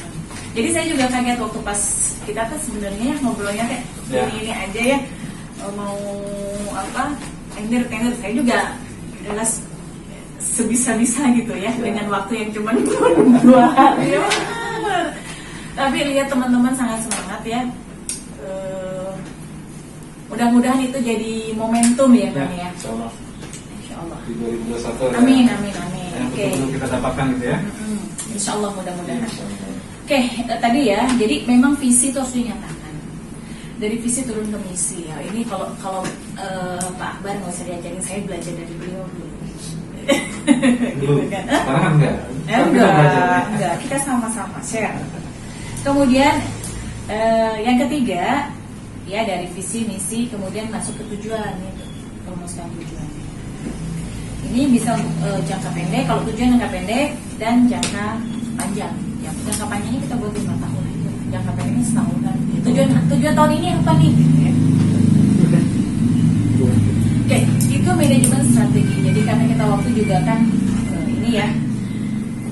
Jadi saya juga kaget waktu pas kita tuh sebenarnya ngobrolnya kayak ini aja ya. Mau apa? Tender saya juga jelas sebisa-bisa gitu ya dengan waktu yang cuma 2 hari. Tapi lihat teman-teman sangat semangat ya. Mudah-mudahan itu jadi momentum ya Bang ya. Insyaallah. Insyaallah. Di 2021. Amin. Oke. Kita dapatkan gitu ya. Insyaallah mudah-mudahan. Oke, tadi ya. Jadi memang visi itu harus dinyatakan. Dari visi turun ke misi ya. Ini kalau Pak Akbar nggak usah diajarin, saya belajar dari beliau dulu. Dulu. Kan? Sekarang enggak. Enggak. Kita sama-sama share. Kemudian yang ketiga ya dari visi misi kemudian masuk ke tujuan itu, merumuskan tujuan. Ini bisa jangka pendek, kalau tujuan jangka pendek dan jangka panjang. Yang jangka panjangnya kita buat 5 tahun aja, jangka pendeknya setahunan. Tujuan tahun ini apa nih? Gitu ya. manajemen strategi. Jadi karena kita waktu juga kan ini ya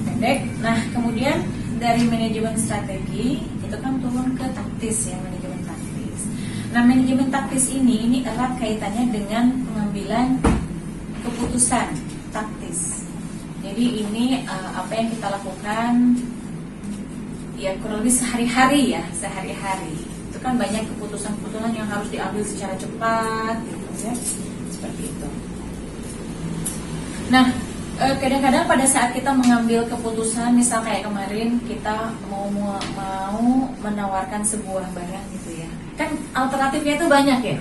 pendek. Nah kemudian dari manajemen strategi itu kan turun ke taktis ya, manajemen taktis. Nah manajemen taktis ini erat kaitannya dengan pengambilan keputusan taktis. Jadi ini apa yang kita lakukan ya kurang lebih sehari-hari ya, sehari-hari. Itu kan banyak keputusan-keputusan yang harus diambil secara cepat gitu ya. Seperti itu. Nah, kadang-kadang pada saat kita mengambil keputusan, misal kayak kemarin kita mau menawarkan sebuah barang gitu ya, kan alternatifnya itu banyak ya,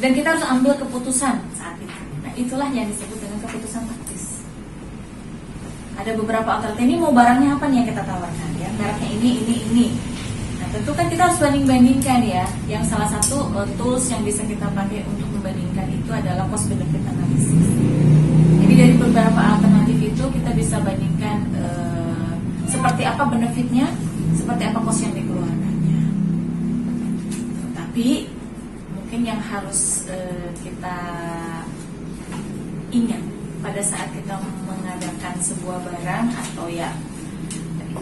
dan kita harus ambil keputusan saat itu. Nah itulah yang disebut dengan keputusan taktis. Ada beberapa alternatif, ini mau barangnya apa nih yang kita tawarkan ya, mereknya ini. Nah tentu kan kita harus banding-bandingkan ya. Yang salah satu tools yang bisa kita pakai untuk membandingkan itu adalah cost benefit analysis. Jadi dari beberapa alternatif itu kita bisa bandingkan seperti apa benefitnya, seperti apa cost yang dikeluarkannya. Tapi mungkin yang harus kita ingat pada saat kita mengadakan sebuah barang atau ya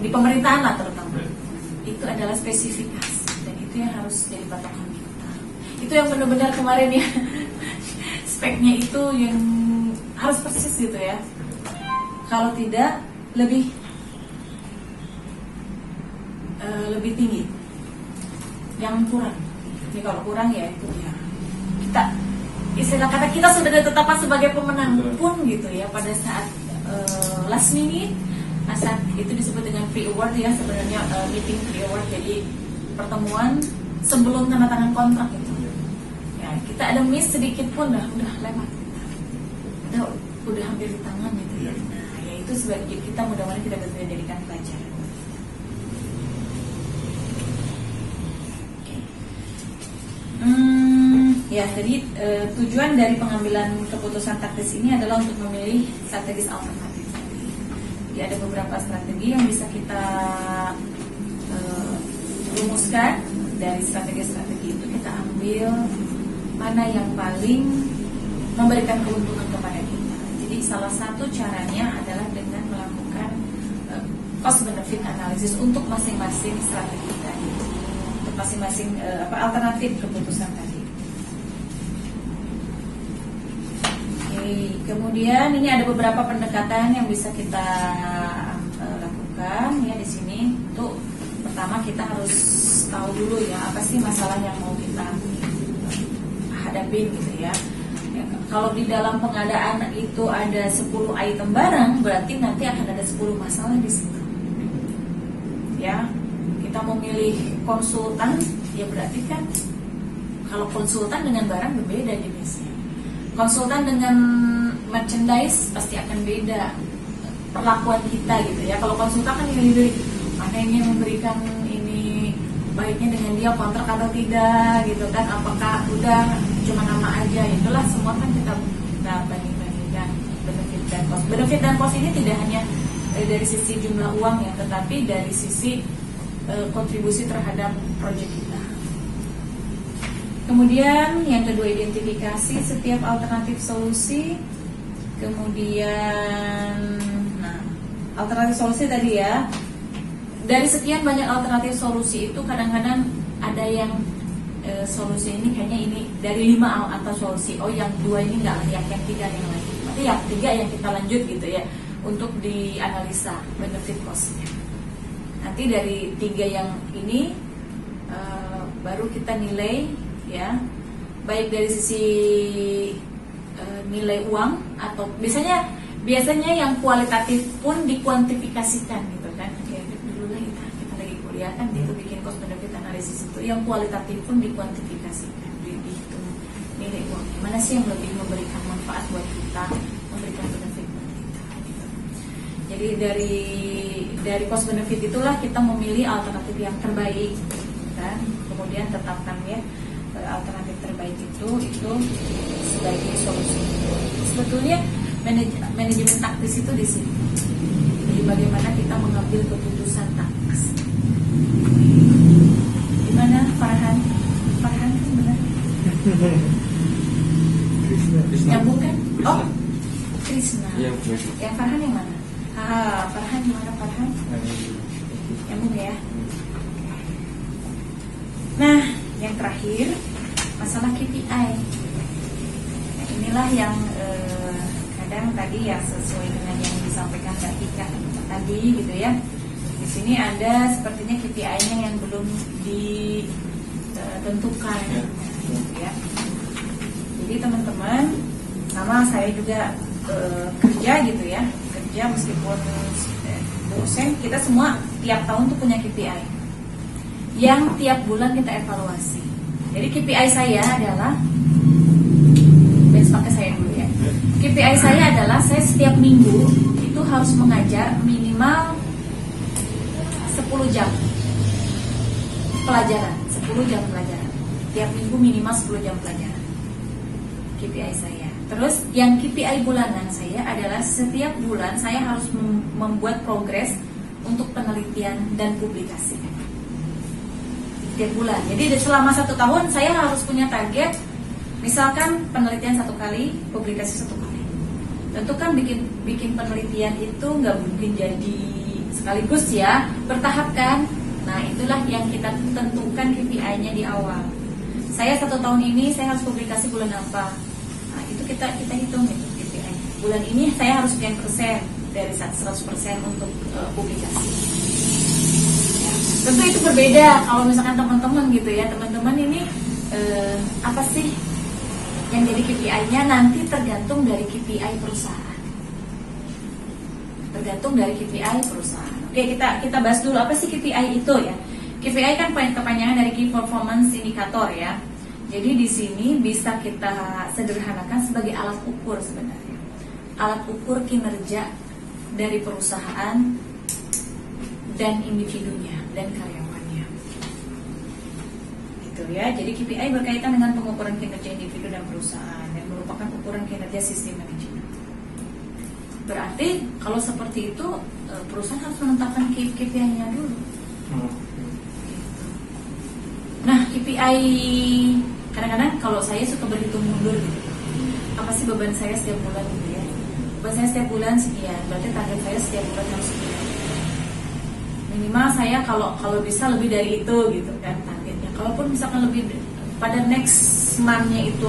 di pemerintahan lah terutama, itu adalah spesifikasi dan itu yang harus jadi patokan kita. Itu yang benar-benar kemarin ya speknya itu yang harus persis gitu ya. Kalau tidak lebih tinggi. Yang kurang. Jadi kalau kurang ya itu ya kita istilah kata kita sudah ditetapkan sebagai pemenang pun gitu ya pada saat last minute. Nah, saat itu disebut dengan pre-award ya sebenarnya meeting pre-award, jadi pertemuan sebelum tanda tangan kontrak itu. Ya kita ada miss sedikit pun udah lewat. Udah hampir di tangan gitu ya. Nah, ya itu sebagai kita mudah-mudahan tidak bisa dijadikan pelajaran. Ya, jadi tujuan dari pengambilan keputusan taktis ini adalah untuk memilih strategis alternatif. Jadi ada beberapa strategi yang bisa kita rumuskan. Dari strategi-strategi itu kita ambil mana yang paling memberikan keuntungan kepada kita. Jadi salah satu caranya adalah dengan melakukan cost benefit analysis untuk masing-masing strategi tadi, untuk masing-masing alternatif keputusan tadi. Kemudian ini ada beberapa pendekatan yang bisa kita lakukan ya di sini. Untuk pertama kita harus tahu dulu ya apa sih masalah yang mau kita hadapi gitu ya. Kalau di dalam pengadaan itu ada 10 item barang, berarti nanti akan ada 10 masalah di situ. Ya, kita mau milih konsultan, ya berarti kan kalau konsultan dengan barang berbeda jenisnya. Konsultan dengan merchandise pasti akan beda perlakuan kita gitu ya. Kalau konsultan kan milih mana yang memberikan ini baiknya dengan dia kontrak atau tidak gitu kan, apakah udah cuma nama aja, itulah semua kan kita banding-bandingkan benefit dan cost ini tidak hanya dari sisi jumlah uang ya, tetapi dari sisi kontribusi terhadap proyek kita. Kemudian yang kedua, identifikasi setiap alternatif solusi. Kemudian alternatif solusi tadi ya, dari sekian banyak alternatif solusi itu kadang-kadang ada yang solusi ini kayaknya ini dari 5 atau solusi, oh yang 2 ini nggak layak, yang 3 yang layak, tapi yang 3 yang kita lanjut gitu ya untuk dianalisa benefit costnya. Nanti dari 3 yang ini baru kita nilai ya, baik dari sisi nilai uang atau biasanya yang kualitatif pun dikuantifikasikan gitu kan. Ya dulu lah kita lagi kuliah kan itu bikin cost benefit analysis itu yang kualitatif pun dikuantifikasikan, dihitung nilai uangnya mana sih yang lebih memberikan manfaat buat kita, memberikan benefit buat kita gitu. Jadi dari cost benefit itulah kita memilih alternatif yang terbaik kan, kemudian tetapkan ya alternatif terbaik itu sebagai solusi. Sebetulnya manajemen taktis itu di sini. Jadi bagaimana kita mengambil keputusan taktis. Gimana Farhan kan benar? Nyambung kan? Yang Farhan yang mana? Farhan mana Farhan? Nyambung ya. Nah, yang terakhir masalah KPI. Nah, inilah yang kadang tadi ya sesuai dengan yang disampaikan Mbak Tika tadi gitu ya. Di sini ada sepertinya KPI-nya yang belum ditentukan gitu ya. Jadi teman-teman, sama saya juga kerja gitu ya, kerja meskipun dosen, kita semua tiap tahun tuh punya KPI yang tiap bulan kita evaluasi. Jadi KPI saya adalah, benchmarknya saya dulu ya. KPI saya adalah saya setiap minggu itu harus mengajar minimal 10 jam pelajaran, 10 jam pelajaran. Tiap minggu minimal 10 jam pelajaran. KPI saya. Terus yang KPI bulanan saya adalah setiap bulan saya harus membuat progres untuk penelitian dan publikasi. Setiap bulan. Jadi selama 1 tahun saya harus punya target. Misalkan penelitian 1 kali, publikasi 1 kali. Tentu kan bikin penelitian itu nggak mungkin jadi sekaligus ya, bertahap kan. Nah itulah yang kita tentukan KPI-nya di awal. Saya 1 tahun ini saya harus publikasi bulan apa? Nah itu kita hitung itu KPI. Bulan ini saya harus sekian persen dari 100% untuk publikasi. Ya, tentu itu berbeda kalau misalkan teman-teman gitu ya. Teman-teman ini apa sih yang jadi KPI-nya nanti tergantung dari KPI perusahaan. Tergantung dari KPI perusahaan. Oke, kita bahas dulu apa sih KPI itu ya. KPI kan kepanjangan dari Key Performance Indicator ya. Jadi di sini bisa kita sederhanakan sebagai alat ukur sebenarnya. Alat ukur kinerja dari perusahaan dan individunya dan karyawannya. Gitu ya. Jadi KPI berkaitan dengan pengukuran kinerja individu dan perusahaan dan merupakan ukuran kinerja sistem manajemen. Berarti kalau seperti itu perusahaan harus menetapkan KPI-nya dulu. Nah, KPI kadang-kadang kalau saya suka berhitung mundur gitu. Apa sih beban saya setiap bulan gitu ya? Beban saya setiap bulan sekian, berarti target saya setiap bulan harus sekian. Minimal saya kalau bisa lebih dari itu gitu kan targetnya. Kalaupun misalkan lebih pada next month-nya itu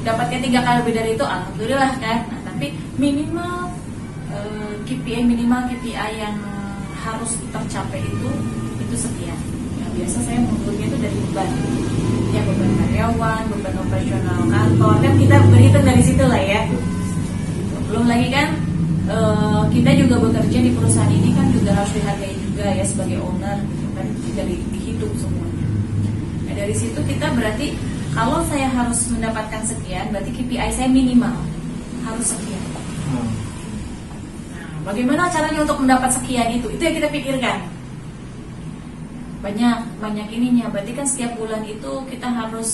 dapatnya 3 kali lebih dari itu, alhamdulillah kan. Nah, tapi minimal KPI yang harus tercapai itu sekian. Yang biasa saya mengurutnya itu dari beban, ya beban karyawan, beban operasional kantor, kan kita berhitung dari situ lah ya. Belum lagi kan kita juga bekerja di perusahaan ini kan juga harus dihargai juga ya sebagai owner, kan jadi dihitung semuanya. Nah dari situ kita berarti kalau saya harus mendapatkan sekian, berarti KPI saya minimal harus sekian. Bagaimana caranya untuk mendapat sekian itu? Itu yang kita pikirkan. Banyak ininya. Berarti kan setiap bulan itu kita harus,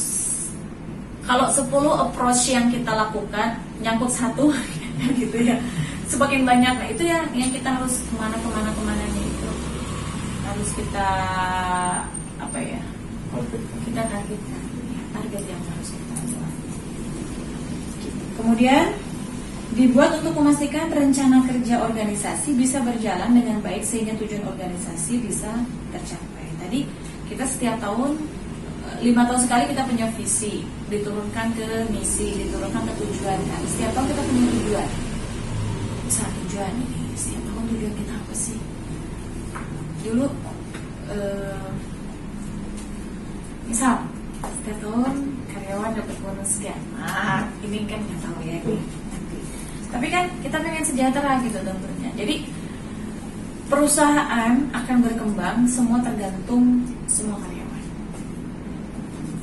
kalau 10 approach yang kita lakukan nyangkut 1 gitu ya. Semakin banyak, nah itu yang kita harus kemana-nya itu harus kita apa ya? Kita targetkan target yang harus kita buat. Kemudian dibuat untuk memastikan rencana kerja organisasi bisa berjalan dengan baik sehingga tujuan organisasi bisa tercapai. Tadi kita setiap tahun 5 tahun sekali kita punya visi, diturunkan ke misi, diturunkan ke tujuan kan. Setiap tahun kita punya tujuan. Misal tujuan ini, setiap tahun tujuan kita apa sih? Dulu misal setiap tahun karyawan dapat bonus sekian. Nah, ini kan nggak tahu ya ini. Tapi kan kita pengen sejahtera gitu tentunya. Jadi perusahaan akan berkembang semua tergantung semua karyawan.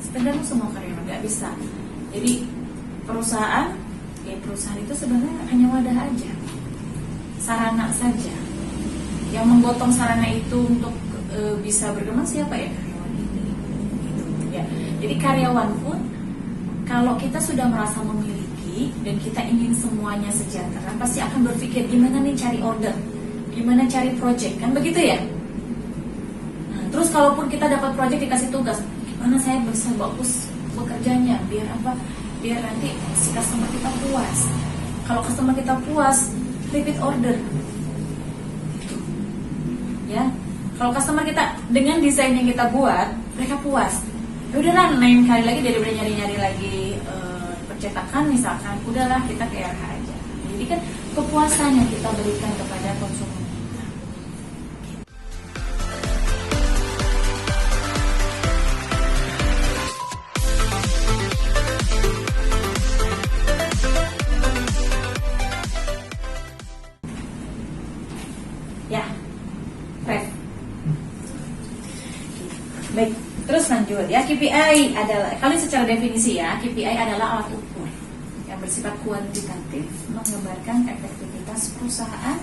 Tergantung semua karyawan, nggak bisa. Jadi perusahaan itu sebenarnya hanya wadah aja, sarana saja. Yang menggotong sarana itu untuk bisa berkembang siapa ya karyawan ini. Gitu, ya. Jadi karyawan pun kalau kita sudah merasa memiliki dan kita ingin semuanya sejahtera, pasti akan berpikir gimana nih cari order, gimana cari project, kan begitu ya. Nah, terus kalaupun kita dapat project dikasih tugas, gimana saya bisa bagus bekerjanya, biar apa? Biar nanti si customer kita puas. Kalau customer kita puas, repeat order. Ya, kalau customer kita dengan desain yang kita buat, mereka puas. Ya udahlah, lain kali lagi daripada nyari-nyari lagi percetakan misalkan, udahlah kita ke RH aja. Jadi kan kepuasan yang kita berikan kepada konsumen. Ya, baik. Baik, terus lanjut ya. KPI adalah, kalau secara definisi ya, KPI adalah alat ukur yang bersifat kuantitatif, menggambarkan efektivitas perusahaan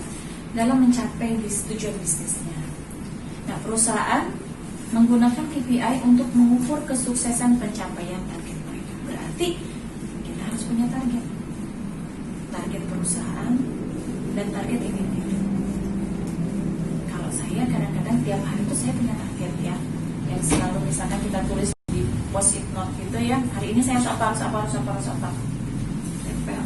dalam mencapai tujuan bisnisnya. Nah, perusahaan menggunakan KPI untuk mengukur kesuksesan pencapaian target mereka. Berarti kita harus punya target perusahaan dan target individu. Kalau saya kadang-kadang tiap hari itu saya punya target ya, yang selalu misalkan kita tulis di post-it note gitu ya, hari ini saya harus apa. Tempel.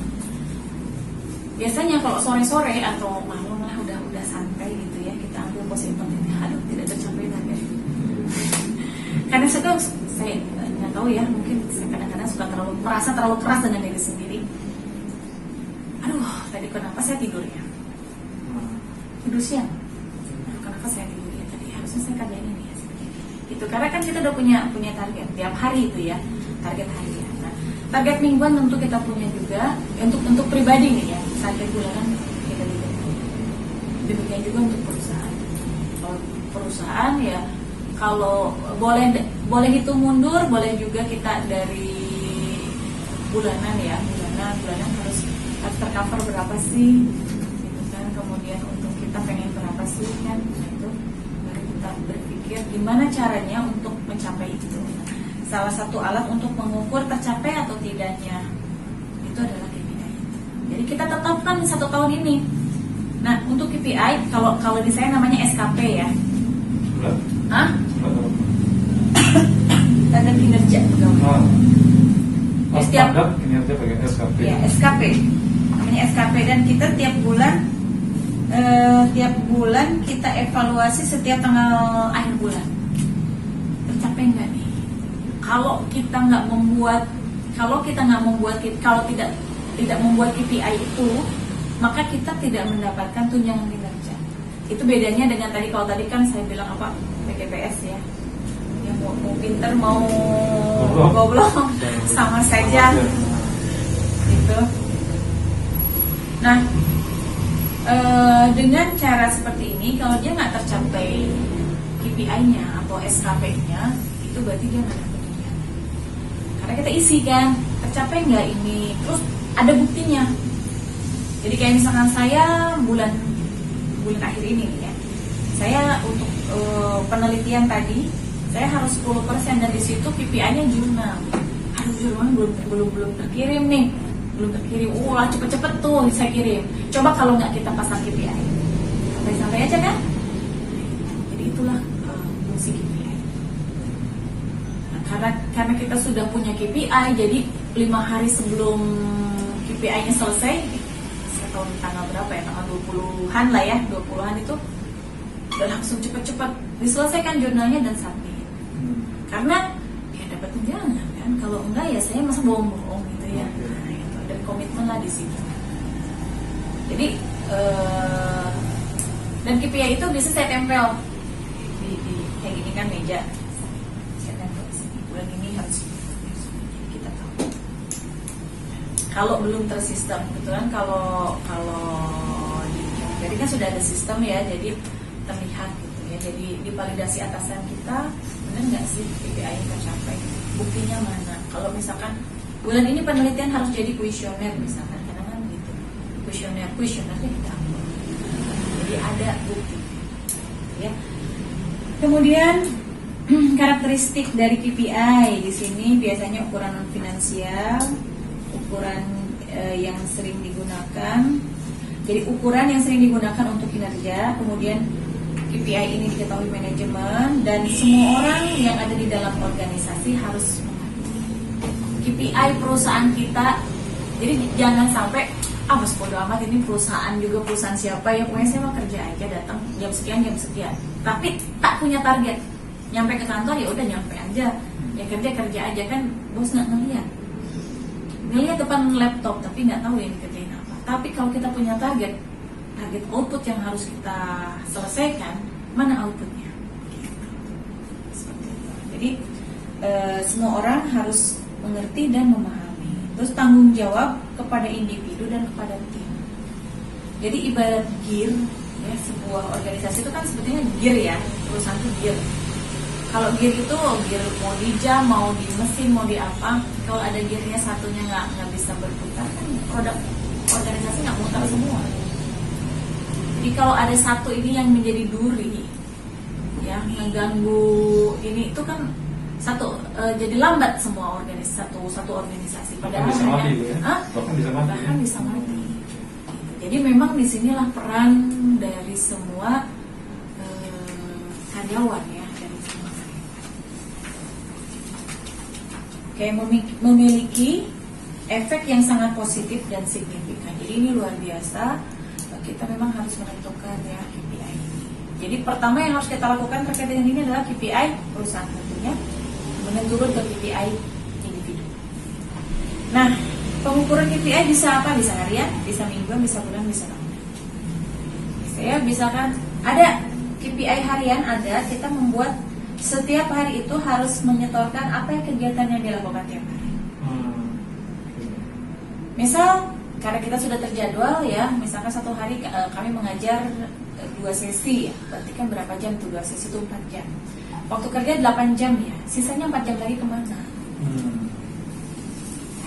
Biasanya kalau sore-sore atau malam lah udah santai gitu ya, kita ambil post-it note ini, aduh tidak tercapai target. Karena saya nggak tahu ya, mungkin saya kadang-kadang suka merasa terlalu keras dengan diri sendiri. Aduh, tadi kenapa saya tidur ya? Tidur siang. Kenapa saya tidur ya tadi? Harusnya saya kerjain ini ya. Itu karena kan kita udah punya target tiap hari itu ya, target harian. Nah, target mingguan tentu kita punya juga untuk pribadi nih ya, target bulanan kita juga. Demikian juga untuk perusahaan. Kalau perusahaan ya, kalau boleh hitung mundur, boleh juga kita dari bulanan ya, bulanan harus tercover berapa sih, gitu kan. Kemudian untuk kita pengen berapa sih kan, itu baru kita berpikir gimana caranya untuk mencapai itu. Salah satu alat untuk mengukur tercapai atau tidaknya itu adalah KPI. Jadi kita tetapkan 1 tahun ini. Nah, untuk KPI kalau di saya namanya SKP ya. Hah? Standar kinerja pegawai. Setiap kinerja pakai SKP. Ya, SKP. Namanya SKP, dan kita tiap bulan kita evaluasi setiap tanggal akhir bulan. Tercapai enggak nih? Kalau tidak membuat KPI itu, maka kita tidak mendapatkan tunjangan kinerja. Itu bedanya dengan kalau tadi kan saya bilang apa, PKPS ya. Yang mau pinter mau goblok sama saja. Gitu. Nah, dengan cara seperti ini, kalau dia nggak tercapai KPI-nya atau SKP-nya, itu berarti dia nggak dapat tunjangan. Karena kita isi kan, tercapai nggak ini, terus ada buktinya. Jadi kayak misalkan saya bulan akhir ini ya, saya untuk penelitian tadi, saya harus 10%, dan di situ KPI-nya jurnal. Aduh, jurnal belum terkirim nih. Belum terkirim, wah cepet-cepet tuh saya kirim. Coba kalau nggak kita pasang KPI, santai-santai aja kan. Jadi itulah fungsi KPI. Nah, karena kita sudah punya KPI, jadi 5 hari sebelum KPI-nya selesai, saya tahu tanggal berapa ya, tanggal 20-an lah ya, 20-an itu udah langsung cepet-cepet diselesaikan jurnalnya dan submit. Karena ya dapat tunjangan kan, kalau enggak ya saya masa bohong-bohong gitu ya. Dan komitmen lah di situ. Jadi dan KPI itu bisa saya tempel di kayak gini kan, meja. Saya tempel di sini. Bulan ini harus kita tahu. Kalau belum tersistem, kebetulan kalau jadi kan sudah ada sistem ya, jadi terlihat gitu ya. Jadi divalidasi atasan kita, benar nggak sih KPI yang tercapai? Buktinya mana? Kalau misalkan bulan ini penelitian harus jadi kuesioner misalkan, kadang-kadang gitu. Kuesionernya kita ambil. Jadi ada bukti. Ya. Kemudian karakteristik dari KPI di sini biasanya ukuran non finansial, ukuran yang sering digunakan. Jadi ukuran yang sering digunakan untuk kinerja, kemudian KPI ini diketahui manajemen dan semua orang yang ada di dalam organisasi harus KPI perusahaan kita Jadi jangan sampai mas bodo amat ini perusahaan juga perusahaan siapa ya, pokoknya saya mau kerja aja, datang jam sekian, tapi tak punya target. Nyampe ke kantor ya udah nyampe aja, ya kerja aja kan, bos nggak ngeliat depan laptop tapi nggak tahu yang dikerjain apa. Tapi kalau kita punya target output yang harus kita selesaikan, mana outputnya? Seperti itu. Jadi semua orang harus mengerti dan memahami. Terus tanggung jawab kepada individu dan kepada tim. Jadi ibarat gear, ya, sebuah organisasi itu kan sebetulnya gear ya, perusahaan itu gear. Kalau gear itu gear mau di jam, mau di mesin, mau di apa, kalau ada gearnya satunya nggak bisa berputar kan produk organisasi nggak mutar semua. Jadi kalau ada satu ini yang menjadi duri, ya mengganggu ini itu kan jadi lambat semua satu organisasi. Padahal bisa mati, ya? Bahkan bisa mati. Jadi memang disinilah peran dari semua karyawan ya, dari semua karyawan. Oke, memiliki efek yang sangat positif dan signifikan. Jadi ini luar biasa. Kita memang harus menentukan ya KPI ini. Jadi pertama yang harus kita lakukan terkait dengan ini adalah KPI perusahaan tentunya, kemudian turun ke KPI individu. Nah, pengukuran KPI bisa apa? Bisa harian, bisa mingguan, bisa bulan, bisa tahunan. Saya misalkan ada KPI harian, kita membuat setiap hari itu harus menyetorkan apa yang kegiatan yang dilakukan tiap hari. Misal karena kita sudah terjadwal ya, misalkan satu hari kami mengajar 2 sesi ya, berarti kan berapa jam tuh 2 sesi itu 4 jam. Waktu kerja 8 jam ya, sisanya 4 jam lagi kemana?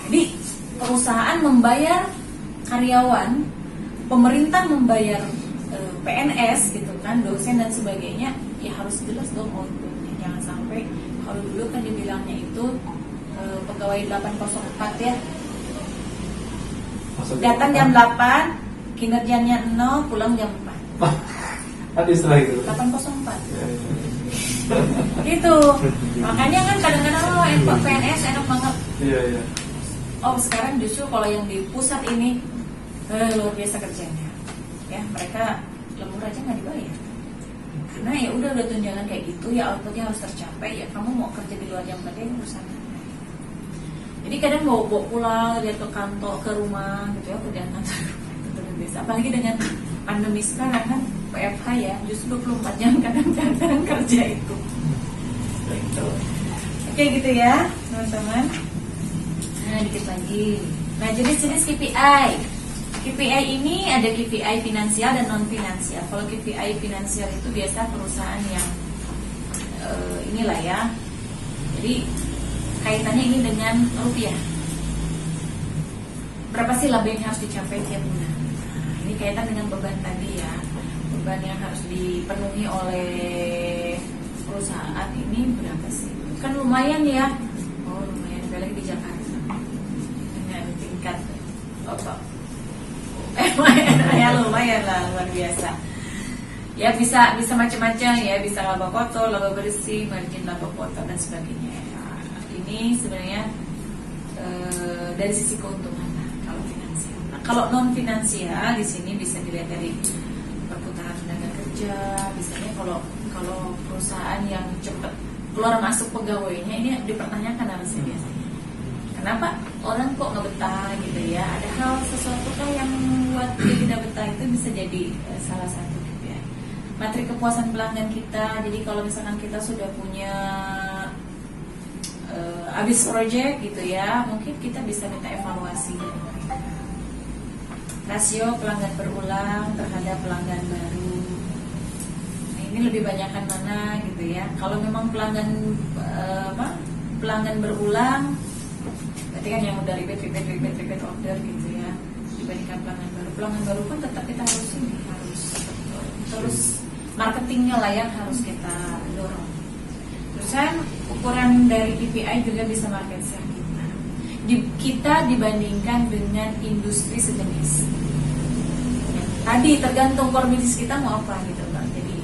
Jadi perusahaan membayar karyawan, pemerintah membayar PNS gitu kan, dosen dan sebagainya, ya harus jelas dong outputnya. Jangan sampai kalau dulu kan dibilangnya itu pegawai 804 ya, datang jam 8, kinerjanya 0, pulang jam 4. Ada istilah itu. 804. Gitu. Makanya kan kadang-kadang PNS enak banget. Iya. Oh, sekarang justru kalau yang di pusat ini luar biasa kerjanya. Ya, mereka lembur aja nggak dibayar. Karena ya udah tunjangan kayak gitu, ya outputnya harus tercapai. Ya kamu mau kerja di luar jam kerja ini urusan. Jadi kadang bawa pulang lihat ke kantor, ke rumah gitu ya, kerjaan kantor itu biasa. Apalagi dengan pandemi sekarang kan WFH ya, justru 24 jam kadang-kadang kerja itu. Gitu. Oke gitu ya teman-teman. Nah dikit lagi. Nah jenis-jenis KPI. KPI ini ada KPI finansial dan non finansial. Kalau KPI finansial itu biasa perusahaan yang inilah ya. Jadi kaitannya ini dengan rupiah. Berapa sih laba yang harus dicapai tiap bulan? Ini kaitan dengan beban tadi ya. Beban yang harus dipenuhi oleh perusahaan ini berapa sih? Kan lumayan ya. Oh lumayan, apalagi di Jakarta. Dengan tingkat ya lumayan lah, luar biasa. Ya bisa macam-macam ya, bisa laba kotor, laba bersih, margin laba kotor dan sebagainya. Ini sebenarnya dari sisi keuntungan kalau finansial. Nah, kalau non finansial di sini bisa dilihat dari perputaran tenaga kerja. Biasanya kalau perusahaan yang cepat keluar masuk pegawainya ini dipertanyakan harusnya biasanya. Kenapa orang kok nggak betah gitu ya? Ada hal sesuatu kan yang membuat dia tidak betah, itu bisa jadi salah satu gitu ya. Materi kepuasan pelanggan kita. Jadi kalau misalkan kita sudah punya habis project gitu ya, mungkin kita bisa minta evaluasi rasio pelanggan berulang terhadap pelanggan baru. Nah, ini lebih banyakkan mana gitu ya. Kalau memang pelanggan pelanggan berulang, berarti kan yang udah repeat order gitu ya, dibandingkan pelanggan baru pun tetap kita harus terus marketingnya lah yang harus kita dorong. Terusan ukuran dari KPI juga bisa market share kita dibandingkan dengan industri sejenis. Tadi tergantung core bisnis kita mau apa gitu kan. Jadi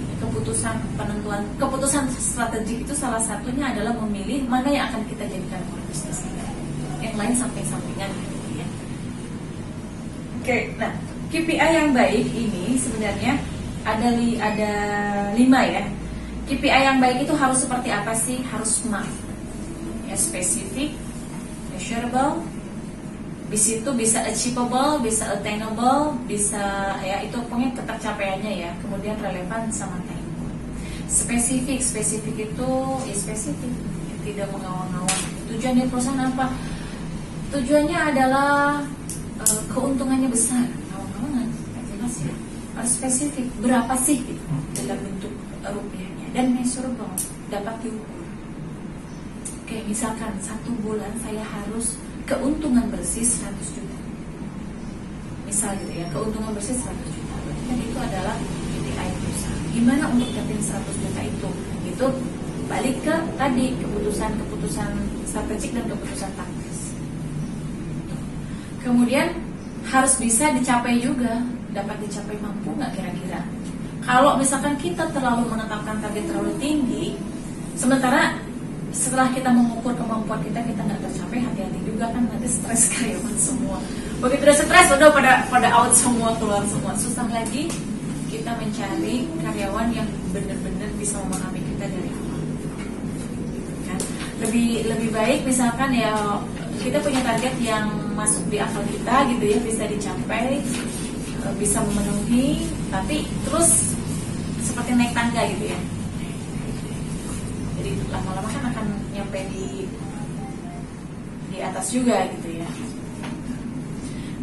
keputusan strategik itu salah satunya adalah memilih mana yang akan kita jadikan core bisnis kita. Yang lain samping-sampingan gitu ya. Oke, nah KPI yang baik ini sebenarnya ada 5 ya. KPI yang baik itu harus seperti apa sih? Harus SMART. Ya, specific, measurable, bisa achievable, bisa attainable, bisa ya itu pokoknya ketercapaiannya ya. Kemudian relevan sama time. Spesifik itu ya spesifik, tidak mengawang-awang. Tujuan dari perusahaan apa? Tujuannya adalah keuntungannya besar, ngawang-ngawangan, jelas ya. Harus spesifik, berapa sih gitu, dalam bentuk rupiahnya, dan measurable, dapat diukur. Oke, misalkan 1 bulan saya harus keuntungan bersih 100 juta. Misal gitu ya, keuntungan bersih 100 juta. Berarti kan itu adalah KPI perusahaan. Gimana untuk dapetin 100 juta itu? Itu balik ke tadi keputusan strategik dan keputusan taktis. Kemudian harus bisa dicapai juga, dapat dicapai, mampu nggak kira-kira? Kalau misalkan kita terlalu menetapkan target terlalu tinggi, sementara setelah kita mengukur kemampuan kita nggak tercapai, hati-hati juga kan, nanti stres karyawan semua. Begitu udah stres, udah pada out semua, keluar semua, susah lagi kita mencari karyawan yang benar-benar bisa memahami kita dari awal. Kan? Lebih baik misalkan ya kita punya target yang masuk di akal kita gitu ya, bisa dicapai, bisa memenuhi, tapi terus seperti naik tangga gitu ya. Jadi lama-lama kan akan nyampe di atas juga gitu ya.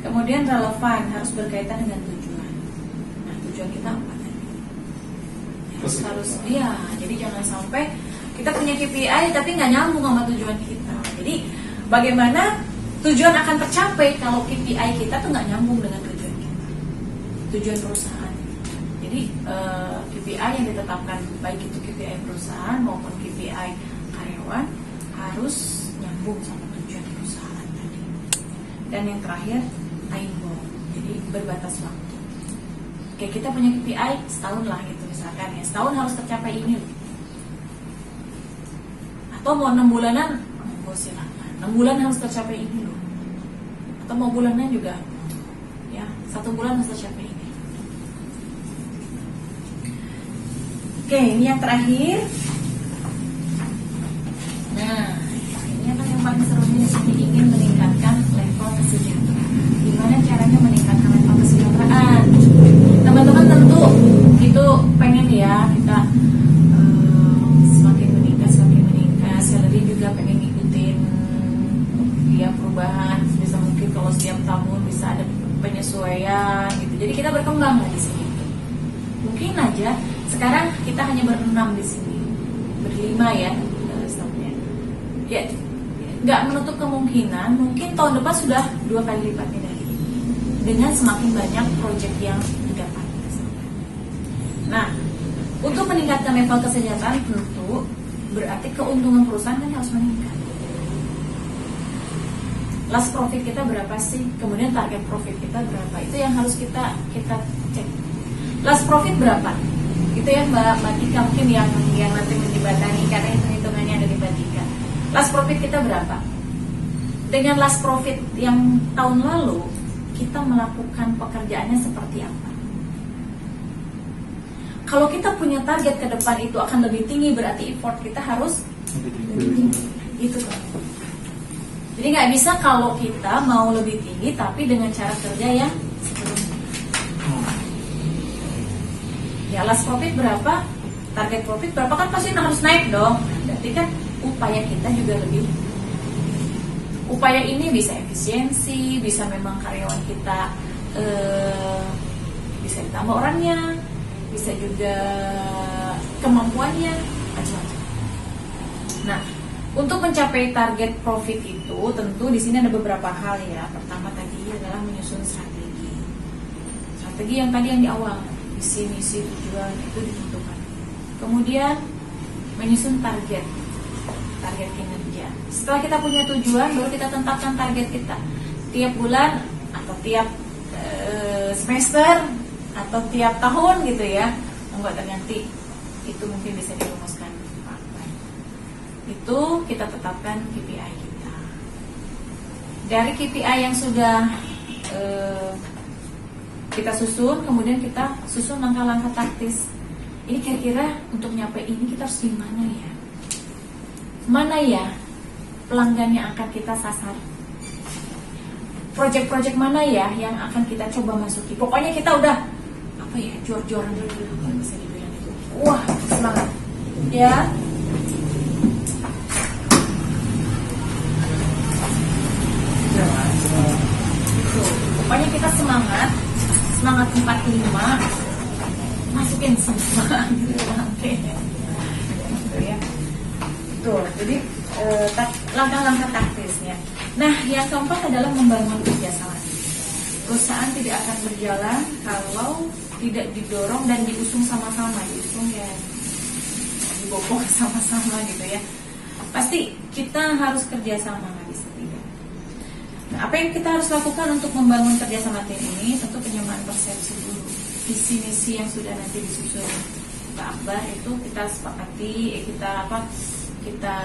Kemudian relevan, harus berkaitan dengan tujuan. Nah, tujuan kita apa tadi? Harus ya, jadi jangan sampai kita punya KPI tapi nggak nyambung sama tujuan kita. Jadi bagaimana tujuan akan tercapai kalau KPI kita tuh nggak nyambung dengan tujuan kita, tujuan perusahaan. Jadi KPI yang ditetapkan, baik itu KPI perusahaan maupun KPI karyawan, harus nyambung sama tujuan perusahaan tadi. Dan yang terakhir, time bound, jadi berbatas waktu. Oke, kita punya KPI setahun lah gitu misalkan ya, setahun harus tercapai ini. Atau mau 6 bulanan, silakan. 6 bulan harus tercapai ini loh. Atau mau bulanan juga, ya 1 bulan harus tercapai ini. Oke, ini yang terakhir. Nah, ini kan yang paling serunya di sini, ingin meningkatkan level kesejahteraan. Gimana caranya meningkatkan level kesejahteraan? Teman-teman tentu itu pengen ya kita semakin meningkat, salary juga pengen ngikutin ya perubahan. Bisa mungkin kalau setiap tahun bisa ada penyesuaian gitu. Jadi kita berkembang lah di sini. Mungkin aja sekarang kita hanya berenam di sini, berlima ya staffnya. Ya, nggak menutup kemungkinan mungkin tahun depan sudah 2 kali lipatnya dari ini, dengan semakin banyak proyek yang didapat. Nah, untuk meningkatkan level kesejahteraan tentu berarti keuntungan perusahaan kan harus meningkat. Last profit kita berapa sih? Kemudian target profit kita berapa? Itu yang harus kita cek. Last profit berapa? Itu ya Mbak Tika mungkin yang nanti menjembatani, karena hitung-hitungannya ada di Mbak Tika. Last profit kita berapa? Dengan last profit yang tahun lalu kita melakukan pekerjaannya seperti apa? Kalau kita punya target ke depan itu akan lebih tinggi, berarti effort kita harus lebih tinggi. Gitu kan? Jadi nggak bisa kalau kita mau lebih tinggi tapi dengan cara kerja yang sebelumnya. Ya last profit berapa, target profit berapa, kan pasti harus naik dong. Berarti kan upaya kita juga lebih. Upaya ini bisa efisiensi, bisa memang karyawan kita bisa ditambah orangnya, bisa juga kemampuannya, macam-macam. Nah, untuk mencapai target profit itu tentu di sini ada beberapa hal ya. Pertama tadi adalah menyusun strategi. Strategi yang tadi yang di awal, visi, misi, tujuan itu ditentukan. Kemudian menyusun target kinerja. Setelah kita punya tujuan, baru kita tetapkan target kita tiap bulan atau tiap semester atau tiap tahun gitu ya. Enggak terganti, itu mungkin bisa dirumuskan. Itu kita tetapkan KPI kita. Dari KPI yang sudah kita susun, kemudian kita susun langkah-langkah taktis. Ini kira-kira untuk nyampe ini kita harus gimana ya? Mana ya pelanggan yang akan kita sasar? Project-project mana ya yang akan kita coba masuki? Pokoknya kita udah apa ya, jor-joran bisa dibilang itu. Wah, semangat. Ya. Gitu. Pokoknya kita semangat 45, masukin semua gitu. Oke. Gitu ya. Tuh, jadi langkah-langkah taktisnya. Nah, yang keempat adalah membangun kerjasama. Perusahaan tidak akan berjalan kalau tidak didorong dan diusung sama-sama. Diusung ya dibopong sama-sama gitu ya. Pasti kita harus kerjasama di sini. Nah, apa yang kita harus lakukan untuk membangun kerjasama tim ini? Tentu penyamaan persepsi dulu. Visi misi yang sudah nanti disusun Pak Akbar itu kita sepakati, kita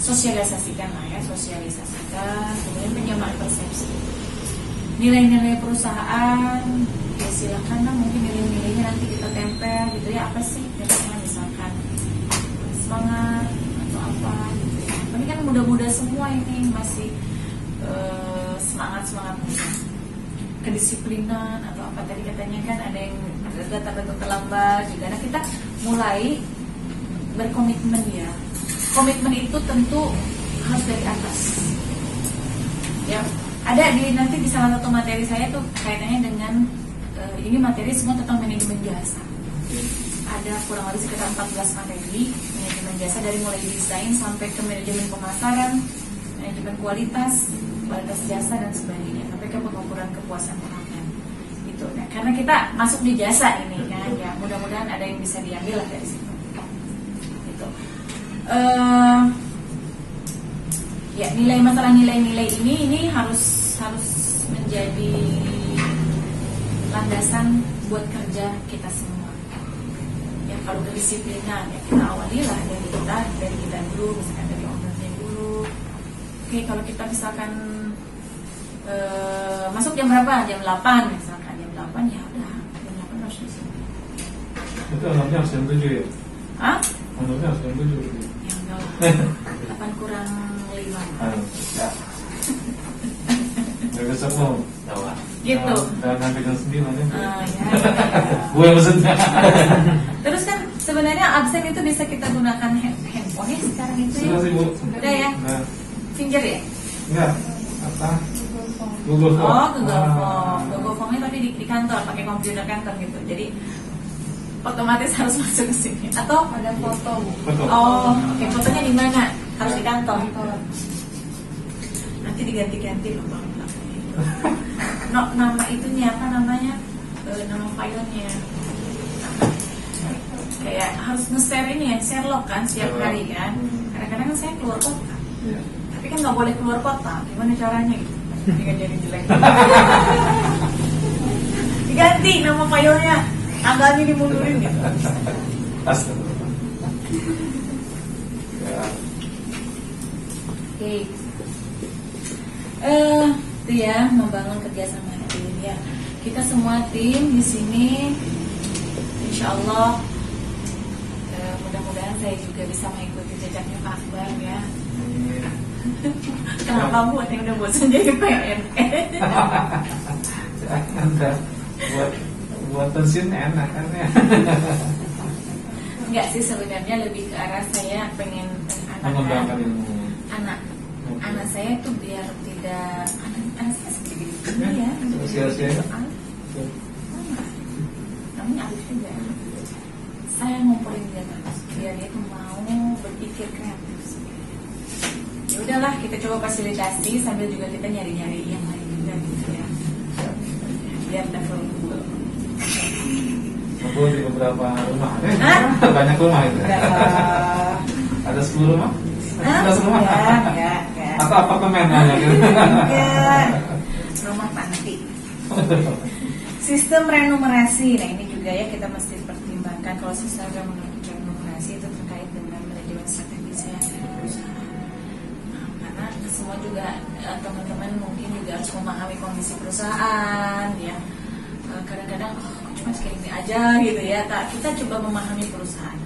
sosialisasikan lah ya, kemudian penyamaan persepsi. Nilai-nilai perusahaan, ya silakan lah, mungkin nilai-nilainya nanti kita tempel gitu ya, apa sih nilainya, misalkan semangat atau apa gitu ya. Ini kan muda-muda semua ini masih semangat muda. Kedisiplinan atau apa tadi katanya kan ada yang datang terlambat juga. Nah, kita mulai berkomitmen ya. Komitmen itu tentu harus dari atas. Ya, ada nanti di salah satu materi saya tuh kaitannya dengan ini materi semua tentang manajemen jasa. Ada kurang lebih sekitar 14 materi manajemen jasa, dari mulai desain sampai ke manajemen pemasaran, manajemen kualitas jasa dan sebagainya, sampai ke pengukuran kepuasan pelanggan. Gitu. Nah, karena kita masuk di jasa ini kan, ya mudah-mudahan ada yang bisa diambil lah dari situ. Gitu. Ya, masalah nilai-nilai ini harus menjadi landasan buat kerja kita semua. Ya, kalau kedisiplinan ya kita awalilah dari kita dulu, misalkan dari ownernya dulu. Oke, kalau kita misalkan masuk jam berapa? Jam 8 misalkan, jam 8 ya udah, jam 8 harus di sini. Itu anaknya harus jam 7 ya? Hah? Anaknya harus jam 7 gitu. Ya enggak lah. 8 kurang 5. Ya. Gak besok mau. Gitu. Dan sampai jam 9 ya. Ya. Gue maksudnya. Terus kan sebenarnya absen itu bisa kita gunakan handphone ya sekarang itu ya. Sudah sih Bu. Udah ya. Nah, Finger ya? enggak. Apa? Google Form. Oh, Google Form. Google Form-nya tapi di kantor, pakai komputer kantor gitu. Jadi otomatis harus masuk ke sini. Atau Ada foto. Foto. oh, oke, fotonya di mana? Harus di kantor. Nanti diganti-ganti loh Bang. Nama itunya apa namanya? Nama filenya. Kayak harus nge-share ini ya, Sherlock kan setiap hari kan. Kadang-kadang kan saya keluar kota. Iya. Tapi kan nggak boleh keluar kota. Gimana caranya gitu? Ini kan jadi jelek. Diganti nama filenya. Tanggalnya dimundurin gitu. Astagfirullah. Ya. Oke. Itu ya, membangun kerjasama tim ya. Kita semua tim di sini, insya Allah, mudah-mudahan saya juga bisa mengikuti jejaknya Pak Akbar ya. Kenapa buat yang udah bosan jadi PNS? Anda buat pensiun enak kan ya. Enggak sih, sebenarnya lebih ke arah saya pengen Mengembangkan ilmu. anak saya tuh biar tidak anak saya seperti ini ya. Usia-usia. Namanya Alif juga. Saya ngumpulin dia terus biar dia tuh mau berpikir kreatif. Ya udahlah, kita coba fasilitasi sambil juga kita nyari-nyari yang lain juga gitu ya. Biar develop. Aku di beberapa rumah, banyak rumah itu. Ada 10 rumah? Ada 10 rumah? Enggak. Atau apartemen banyak gitu? Enggak. Rumah panti. Sistem remunerasi, nah ini juga ya kita mesti pertimbangkan kalau sistem remunerasi itu terkait dengan manajemen strategis ya perusahaan. Nah, karena semua juga teman-teman mungkin juga harus memahami kondisi perusahaan ya. kadang-kadang cuma segini aja gitu ya. Kita coba memahami perusahaan.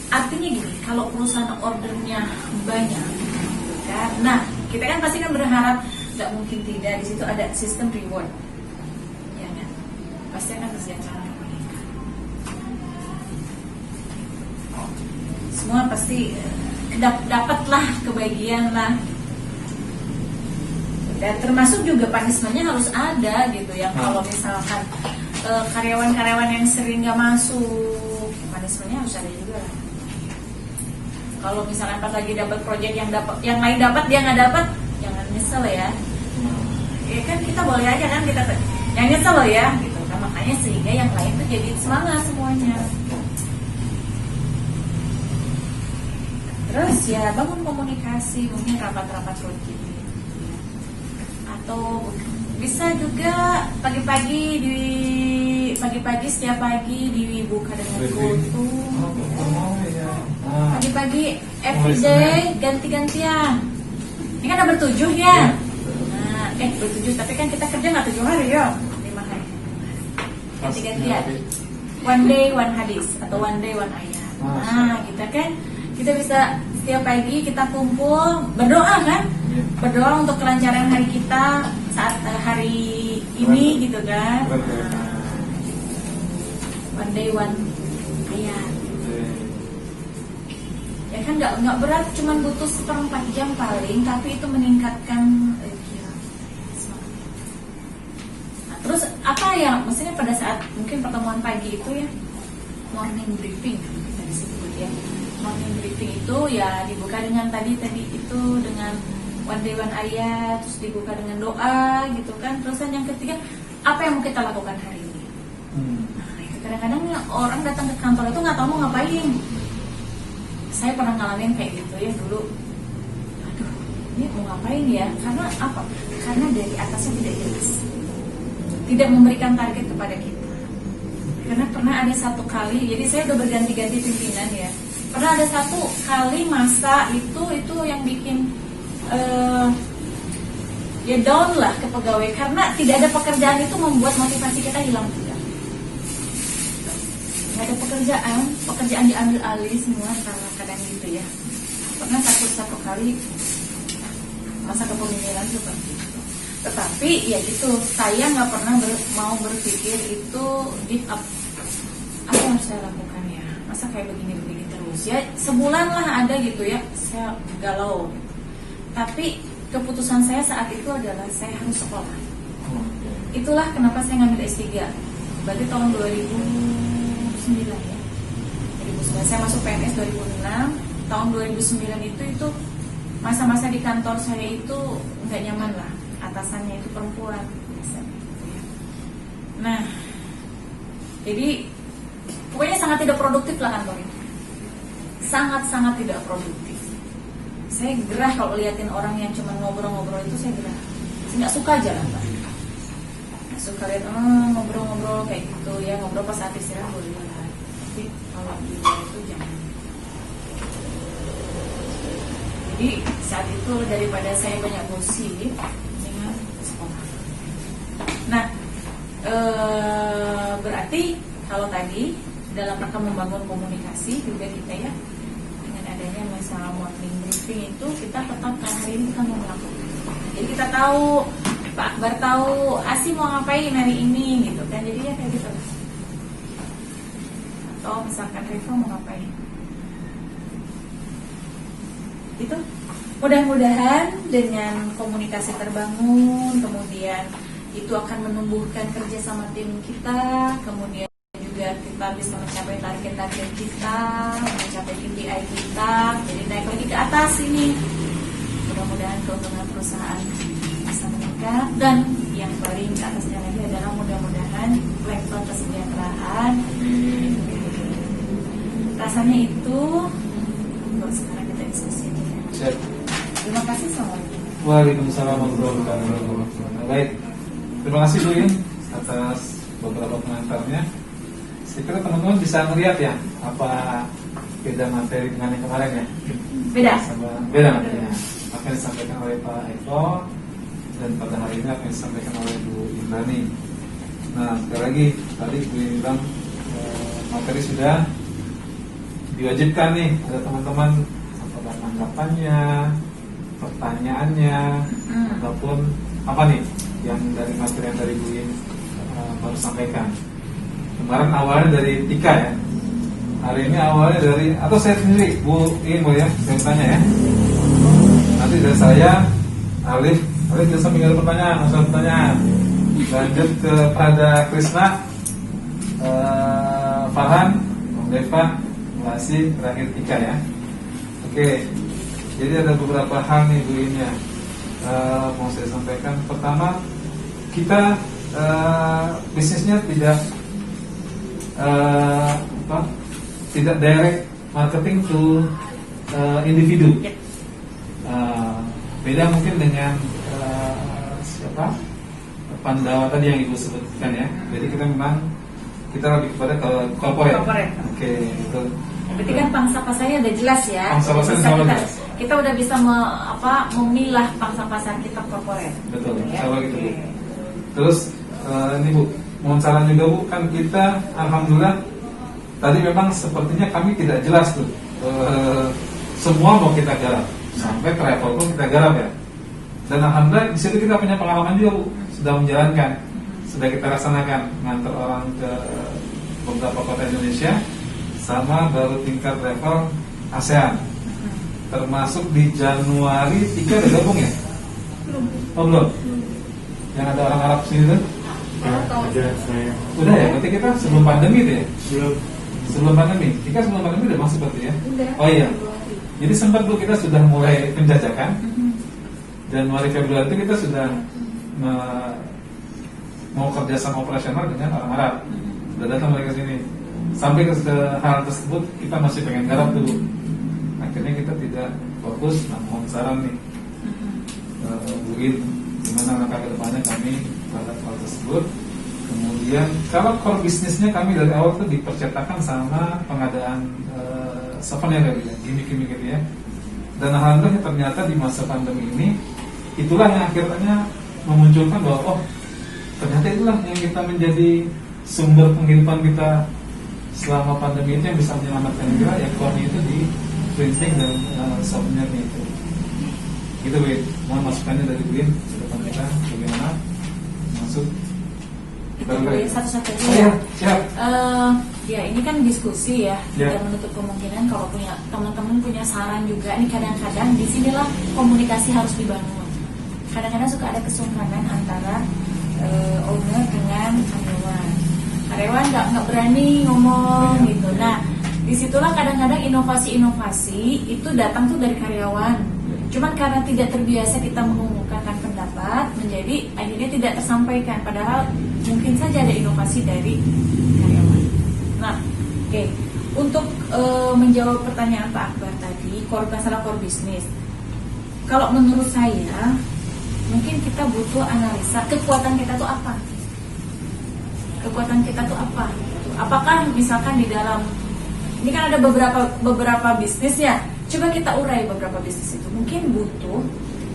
Artinya gini, kalau perusahaan ordernya banyak, gitu kan? Nah, kita kan pasti kan berharap nggak mungkin tidak di situ ada sistem reward, ya kan? Pasti akan kesejahteraan meningkat. Semua pasti dapatlah kebahagiaan lah. Dan termasuk juga punishment-nya harus ada gitu ya. Kalau misalkan karyawan-karyawan yang sering nggak masuk, punishment-nya harus ada juga lah. Kalau misalkan pas lagi dapat project yang lain dapat dia nggak dapat, jangan nyesel ya. Ya kan kita boleh aja kan kita yang nyesel loh ya gitu. Nah, makanya sehingga yang lain tuh jadi semangat semuanya. Terus ya bangun komunikasi, mungkin rapat-rapat rutin. Atau bisa juga pagi-pagi setiap pagi dibuka dengan foto. Pagi-pagi everyday ganti-gantian. Ini kan ada bertujuh ya. Nah, bertujuh tapi kan kita kerja nggak 7 hari ya, 5 hari. Ganti-gantian. One day one hadis atau one day one ayat. Nah, kita bisa setiap pagi kita kumpul berdoa kan? Berdoa untuk kelancaran hari kita saat hari ini gitu kan. One day one ayat. Ya kan nggak berat, cuman butuh 1/4 jam paling, tapi itu meningkatkan semangat. Nah, terus apa ya? Maksudnya pada saat mungkin pertemuan pagi itu ya morning briefing bisa disebut ya. Morning briefing itu ya dibuka dengan tadi itu dengan one day one ayat, terus dibuka dengan doa gitu kan. Terus yang ketiga, apa yang mau kita lakukan hari ini? Nah, kadang-kadang orang datang ke kantor itu nggak tahu mau ngapain. Saya pernah ngalamin kayak gitu ya dulu. Aduh, ini mau ngapain ya? Karena apa? Karena dari atasnya tidak jelas, tidak memberikan target kepada kita. Karena pernah ada satu kali, jadi saya udah berganti-ganti pimpinan ya. Pernah ada satu kali masa itu yang bikin ya down lah ke pegawai, karena tidak ada pekerjaan itu membuat motivasi kita hilang juga. Nggak ada pekerjaan diambil alih semua kadang gitu ya. Pernah satu kali masa kepemimpinan seperti itu. Tetapi ya gitu, saya nggak pernah mau berpikir itu give up. Apa yang harus saya lakukan ya? Masa kayak begini terus ya? Sebulan lah ada gitu ya, saya galau. Tapi keputusan saya saat itu adalah saya harus sekolah. Itulah kenapa saya ngambil S3. Berarti tahun 2009 ya. 2009 saya masuk PNS 2006. Tahun 2009 itu masa-masa di kantor saya itu nggak nyaman lah. Atasannya itu perempuan biasanya. Nah, jadi pokoknya sangat tidak produktif lah kantor itu. Sangat-sangat tidak produktif. Saya gerah kalau liatin orang yang cuma ngobrol-ngobrol itu, saya gerah. Saya nggak suka aja lah, Pak. Nggak suka lihat ngobrol-ngobrol kayak gitu ya, ngobrol pas saat istirahat boleh lah. Tapi kalau di luar itu jangan. Jadi saat itu daripada saya banyak gosip, dengan sekolah. Nah, berarti kalau tadi dalam rangka membangun komunikasi juga kita ya, dengan adanya masalah morning briefing itu kita tetapkan hari ini kita mau melakukan. Jadi kita tahu, Pak Akbar tahu Asi mau ngapain hari ini gitu kan, jadi ya kayak gitu lah. Atau misalkan Riva mau ngapain. Itu mudah-mudahan dengan komunikasi terbangun, kemudian itu akan menumbuhkan kerja sama tim kita, kemudian juga kita bisa mencapai target-target kita, mencapai KPI kita, jadi naik lagi ke atas ini. Mudah-mudahan keuntungan perusahaan bisa meningkat, dan yang paling ke atasnya lagi adalah mudah-mudahan level kesejahteraan. Rasanya itu untuk sekarang kita diskusi. Terima kasih, Assalamualaikum. Waalaikumsalam warahmatullahi wabarakatuh. Baik, terima kasih Bu ya atas beberapa pengantarnya. Saya kira teman-teman bisa melihat ya apa beda materi dengan yang kemarin ya. Beda materinya. Apa yang disampaikan oleh Pak Eko dan pada hari ini apa yang disampaikan oleh Bu Imrani. Nah, sekali lagi tadi Bu bilang materi sudah diwajibkan nih. Ada teman-teman apa tanggapannya, pertanyaannya, ataupun apa nih yang dari materi yang dari Bu In baru sampaikan. Kemarin awalnya dari Tika ya. Hari ini awalnya dari, atau saya sendiri Bu In boleh ya, saya tanya ya. Nanti dari saya, Alif bisa tinggal pertanyaan, masalah pertanyaan. Lanjut kepada Krisna, Farhan, Bang Deva, masih terakhir Tika ya. Oke, jadi ada beberapa hal nih Bu In ya, mau saya sampaikan. Pertama, kita bisnisnya tidak direct marketing to individu. Beda mungkin dengan Pandawa tadi yang Ibu sebutkan ya. Jadi kita memang lebih kepada ke corporate. Oke, itu. Berarti kan pangsa pasarnya udah jelas ya. Pangsa pasarnya Bisa jelas. kita udah bisa memilah pangsa pasar kita corporate. Betul, Ya? kalau gitu Bu. Terus ini Bu, mohon saran juga Bu, kan kita alhamdulillah tadi memang sepertinya kami tidak jelas tuh. Semua mau kita garap, sampai travel pun kita garap ya. Dan alhamdulillah di situ kita punya pengalaman juga Bu, sudah menjalankan, sudah kita laksanakan ngantar orang ke beberapa kota Indonesia, sama baru tingkat travel ASEAN. Termasuk di Januari 3 udah gabung ya? Oh belum? Yang ada orang Arab sini tuh? Aja saya. Udah ya, berarti kita sebelum pandemi tuh ya? Belum. Sebelum pandemi, Tika sebelum pandemi udah masuk berarti ya? Udah. Oh iya. Jadi sempat Bu kita sudah mulai penjajakan. Januari Februari itu kita sudah mau kerjasama operasional dengan orang Arab. Sudah datang mereka sini. Sampai ke hal tersebut kita masih pengen garap dulu. Akhirnya kita tidak fokus. Nah, mohon saran nih, Bu In, gimana langkah ke depannya kami pada hal tersebut. Kemudian kalau core bisnisnya kami dari awal tuh dipercetakan sama pengadaan souvenir ya, gimmick-gimmick gitu ya. Dan alhamdulillah ternyata di masa pandemi ini itulah yang akhirnya memunculkan bahwa ternyata itulah yang kita menjadi sumber penghidupan kita selama pandemi itu, yang bisa menyelamatkan juga ya core itu di printing dan souvenirnya itu. Gitu Bu, mohon masukannya dari Bu In ke depan kita bagaimana masuk. Itu boleh satu-satu aja Oh, ya. ya, siap. Ya ini kan diskusi ya, Ya. tidak menutup kemungkinan kalau punya teman-teman punya saran juga. Ini kadang-kadang di sinilah komunikasi harus dibangun. Kadang-kadang suka ada kesungkanan antara owner dengan karyawan. Karyawan nggak berani ngomong gitu. Nah, disitulah kadang-kadang inovasi-inovasi itu datang tuh dari karyawan. Cuman karena tidak terbiasa kita mengumumkan pendapat, menjadi akhirnya tidak tersampaikan. Padahal mungkin saja ada inovasi dari karyawan. Nah, oke. Untuk menjawab pertanyaan Pak Akbar tadi, masalah core bisnis. Kalau menurut saya, mungkin kita butuh analisa kekuatan kita tuh apa. Kekuatan kita tuh apa? Apakah misalkan di dalam ini kan ada beberapa bisnis ya. Coba kita urai beberapa bisnis itu. Mungkin butuh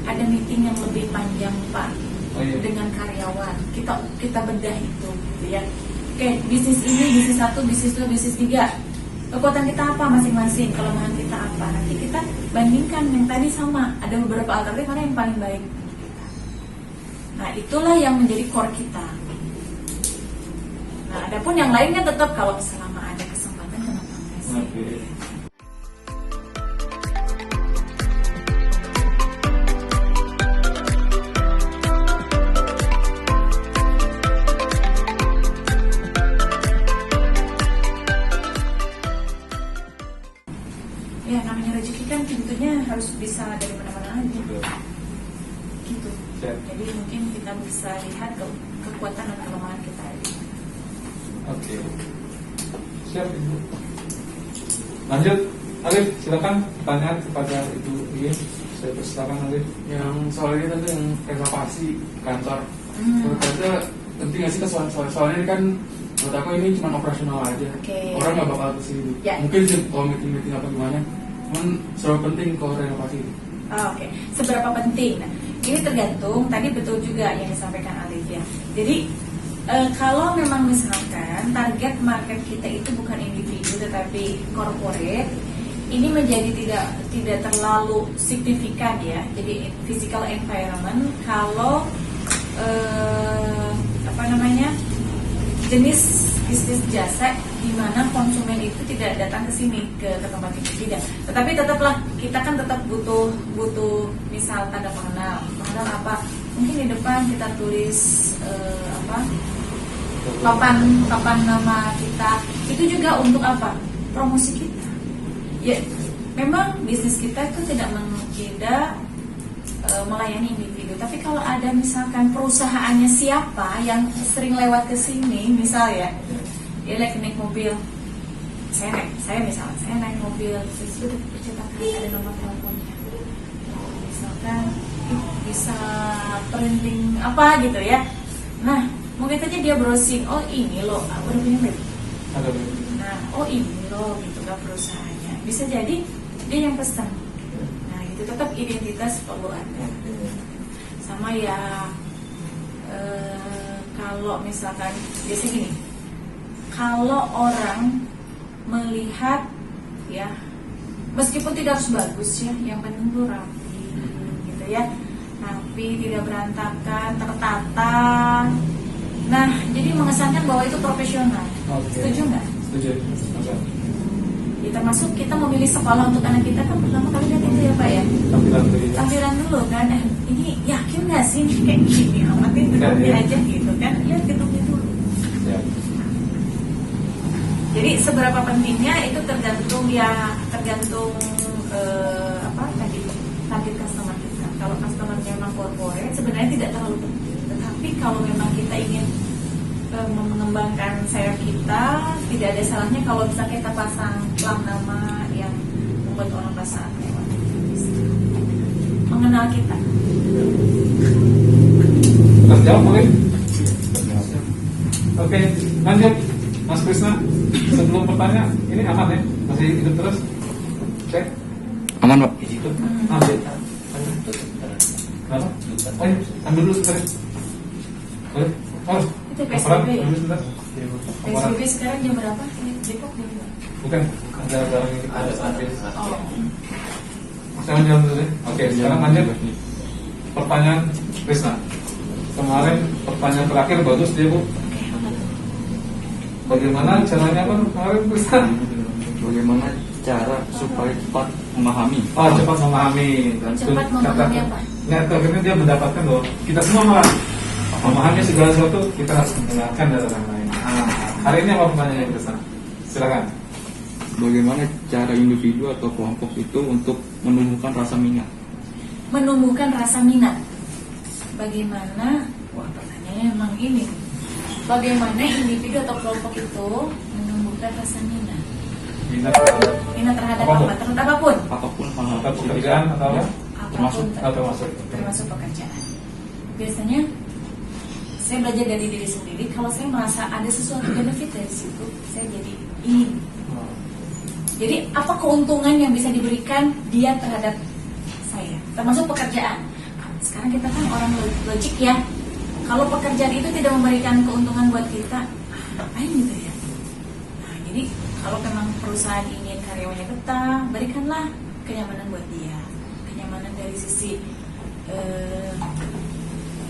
ada meeting yang lebih panjang Pak, dengan karyawan. Kita bedah itu, gitu ya. Oke, bisnis ini, bisnis 1, bisnis 2, bisnis 3. Kekuatan kita apa masing-masing? Kelemahan kita apa? Nanti kita bandingkan yang tadi sama. Ada beberapa alternatif mana yang paling baik untuk kita. Nah, itulah yang menjadi core kita. Nah, adapun yang lainnya tetap kalau selama ada kesempatan kenapa enggak sih? Oke. Ya, namanya rezeki kan tentunya harus bisa dari mana-mana aja. Gitu. Siap. Jadi mungkin kita bisa lihat kekuatan dan kelemahan kita. Oke. Siap Ibu. Lanjut, Alif, silakan pertanyaan kepada Ibu Iin. Saya persilakan Alif. Yang soal ini tadi yang renovasi kantor. Menurut Anda penting nggak sih soalnya ini kan menurut aku ini cuma operasional aja. Oke. Orang nggak bakal kesini. Ya. Mungkin sih kalau meeting apa gimana. Cuman seberapa penting kalau renovasi ini? Oke. Seberapa penting? Nah, ini tergantung. Tadi betul juga yang disampaikan Alif ya. Jadi Kalau memang misalkan target market kita itu bukan individu tetapi corporate, ini menjadi tidak terlalu signifikan ya. Jadi physical environment kalau jenis bisnis jasa di mana konsumen itu tidak datang ke sini ke tempat itu tidak. Tetapi tetaplah kita kan tetap butuh misal tanda pengenal apa? Mungkin di depan kita tulis papan nama kita. Itu juga untuk apa? Promosi kita. Ya, memang bisnis kita itu tidak melayani individu. Tapi kalau ada misalkan perusahaannya siapa yang sering lewat ke sini, misal ya, dia lagi naik mobil, saya naik mobil, sudah percetakan ada nomor teleponnya. Misalkan bisa printing apa gitu ya. Nah, mungkin saja dia browsing, oh ini loh, udah punya web. Nah, oh ini loh, gitu kan perusahaannya. Bisa jadi dia yang pesan. Nah, itu tetap identitas perlu ada. Sama ya, kalau misalkan biasanya gini, kalau orang melihat ya, meskipun tidak harus bagus ya, yang penting tuh rapi, gitu ya, rapi, tidak berantakan, tertata. Nah, jadi mengesankan bahwa itu profesional. Setuju nggak? Setuju. Ya, termasuk kita memilih sekolah untuk anak kita kan pertama kali lihat itu ya Pak ya. Tampilan dulu kan. Ini yakin nggak sih ini kayak gini? Amatin gedungnya aja gitu kan. Lihat gedungnya dulu. Ya. Jadi seberapa pentingnya itu tergantung target customer kita. Kalau customernya memang corporate sebenarnya tidak terlalu penting. Tetapi kalau memang kita ingin mengembangkan sayap kita, tidak ada salahnya kalau bisa kita pasang plat nama yang membuat orang merasa lewat, mengenal kita. Kita jawab boleh? Oke, lanjut Mas Krisna. Sebelum bertanya, ini aman ya? Masih hidup terus? Cek. Aman, Pak. Ambil. Kenapa? Ayo, ambil dulu sebentar. Boleh? Oh, Itu PSBB ya? ambil sebentar. PSBB sekarang jam berapa? Depok jam berapa? Bukan, ada barang yang kita ambil. Oh. Saya menjawab dulu ya. Oke, sekarang lanjut. Pertanyaan Krisna. Kemarin pertanyaan terakhir bagus dia Bu. Bagaimana caranya Pak kemarin Krisna? Bagaimana cara supaya cepat memahami? Oh, cepat memahami. Cepat memahami apa? Nah, akhirnya dia mendapatkan bahwa kita semua malah memahami segala sesuatu, kita harus mendengarkan dari orang lain. Nah, hari ini apa pertanyaannya Krisna? Silakan. Bagaimana cara individu atau kelompok itu untuk menumbuhkan rasa minat? Menumbuhkan rasa minat. Bagaimana? Wah, pertanyaannya emang ini. Bagaimana individu atau kelompok itu menumbuhkan rasa minat? Minat terhadap Apapun. apa? Terhadap apapun. Apapun hal Atau pekerjaan atau apa? Apapun Termasuk pekerjaan. Biasanya saya belajar dari diri sendiri. Kalau saya merasa ada sesuatu benefit dari situ, saya jadi ingin. Jadi apa keuntungan yang bisa diberikan dia terhadap saya, termasuk pekerjaan. Sekarang kita kan orang logik ya. Kalau pekerjaan itu tidak memberikan keuntungan buat kita, ngapain gitu ya? Nah, jadi kalau memang perusahaan ingin karyawannya betah, berikanlah kenyamanan buat dia. Kenyamanan dari sisi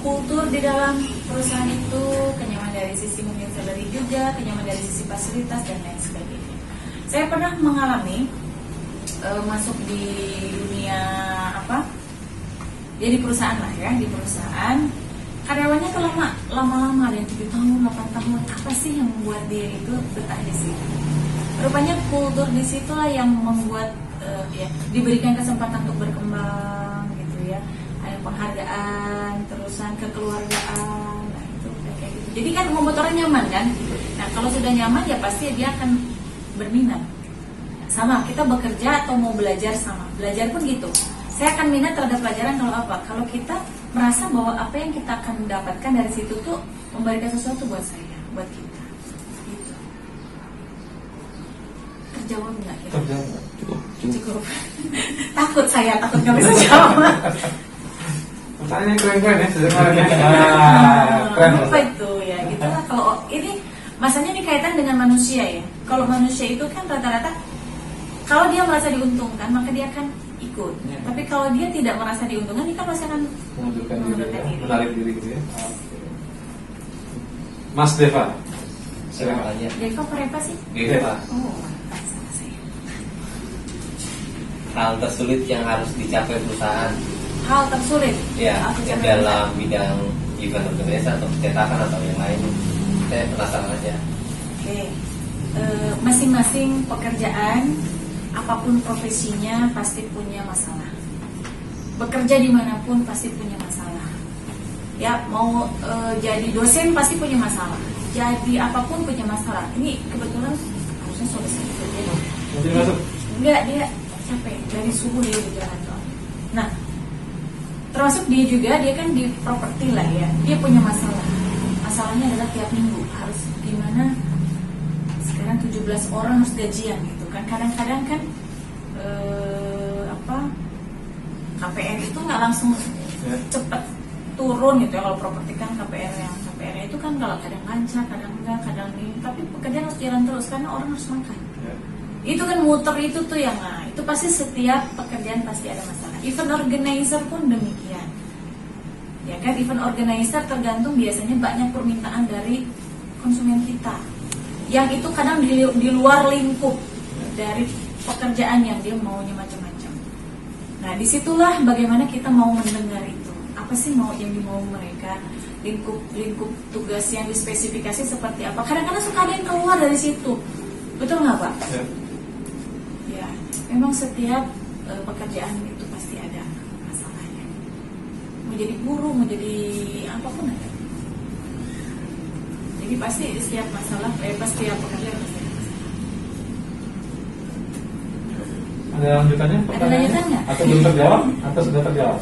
kultur di dalam perusahaan itu, kenyamanan dari sisi mungkin salary juga, kenyamanan dari sisi fasilitas dan lain sebagainya. Saya pernah mengalami masuk di dunia di perusahaan lah ya, di perusahaan karyawannya tuh lama-lama ada yang 7 tahun, 8 tahun. Apa sih yang membuat dia itu betah di situ? Rupanya kultur di situlah yang membuat diberikan kesempatan untuk berkembang gitu ya. Ada penghargaan, terusan kekeluargaan, nah itu kayak gitu. Jadi kan membuat orang nyaman kan. Nah kalau sudah nyaman ya pasti dia akan berminat. Sama kita bekerja atau mau belajar sama. Belajar pun gitu. Saya akan minat terhadap pelajaran kalau apa? Kalau kita merasa bahwa apa yang kita akan mendapatkan dari situ tuh memberikan sesuatu buat saya, buat kita. Gitu. Terjawab nggak? Ya? Cukup. Takut nggak bisa jawab. Pertanyaannya keren-keren ya, sederhana. Keren. Apa itu ya? Gitulah Masanya dikaitkan dengan manusia ya. Kalau manusia itu kan rata-rata kalau dia merasa diuntungkan maka dia akan ikut. Ya. Tapi kalau dia tidak merasa diuntungkan, dia kan pasti akan Mengundurkan diri, mengundurkan ya. diri. Menarik diri gitu ya. Mas Deva, silakan. Tanya. Deva apa sih? Deva. Oh, salah saya. Hal tersulit yang harus dicapai perusahaan Hal tersulit. ya Hal tersulit. dalam bidang event organisasi atau percetakan atau yang lain. Saya penasaran aja. Oke. Masing-masing pekerjaan, apapun profesinya pasti punya masalah. Bekerja dimanapun pasti punya masalah. Ya, mau jadi dosen pasti punya masalah. Jadi apapun punya masalah. Ini kebetulan harusnya solusi kerja. Nanti masuk. Enggak, dia capek dari subuh dia di jalan tol. Nah, termasuk dia juga, dia kan di properti lah ya. Dia punya masalah. Masalahnya adalah tiap minggu harus gimana. Sekarang 17 orang harus gajian gitu kan. Kadang-kadang kan KPR itu nggak langsung Ya. cepet turun gitu ya. Kalau properti kan KPR itu kan kalau kadang lancar, kadang enggak, kadang ini. Tapi pekerjaan harus jalan terus karena orang harus makan. Ya. Itu kan muter itu tuh yang itu pasti setiap pekerjaan pasti ada masalah. Event organizer pun demikian. Ya kan, event organizer tergantung biasanya banyak permintaan dari konsumen kita. Yang itu kadang di luar lingkup dari pekerjaan yang dia maunya macam-macam. Nah, disitulah bagaimana kita mau mendengar itu. Apa sih mau yang dimau mereka? Lingkup tugas yang dispesifikasi seperti apa? Kadang-kadang suka ada yang keluar dari situ. Betul nggak, Pak? Ya. Ya, memang setiap pekerjaan itu pasti ada masalahnya. Mau jadi guru, mau jadi apapun ada. Jadi pasti setiap masalah, pasti setiap pekerjaan pasti ada masalah. Ada lanjutannya? Ada lanjutannya? Atau belum terjawab? Atau sudah terjawab?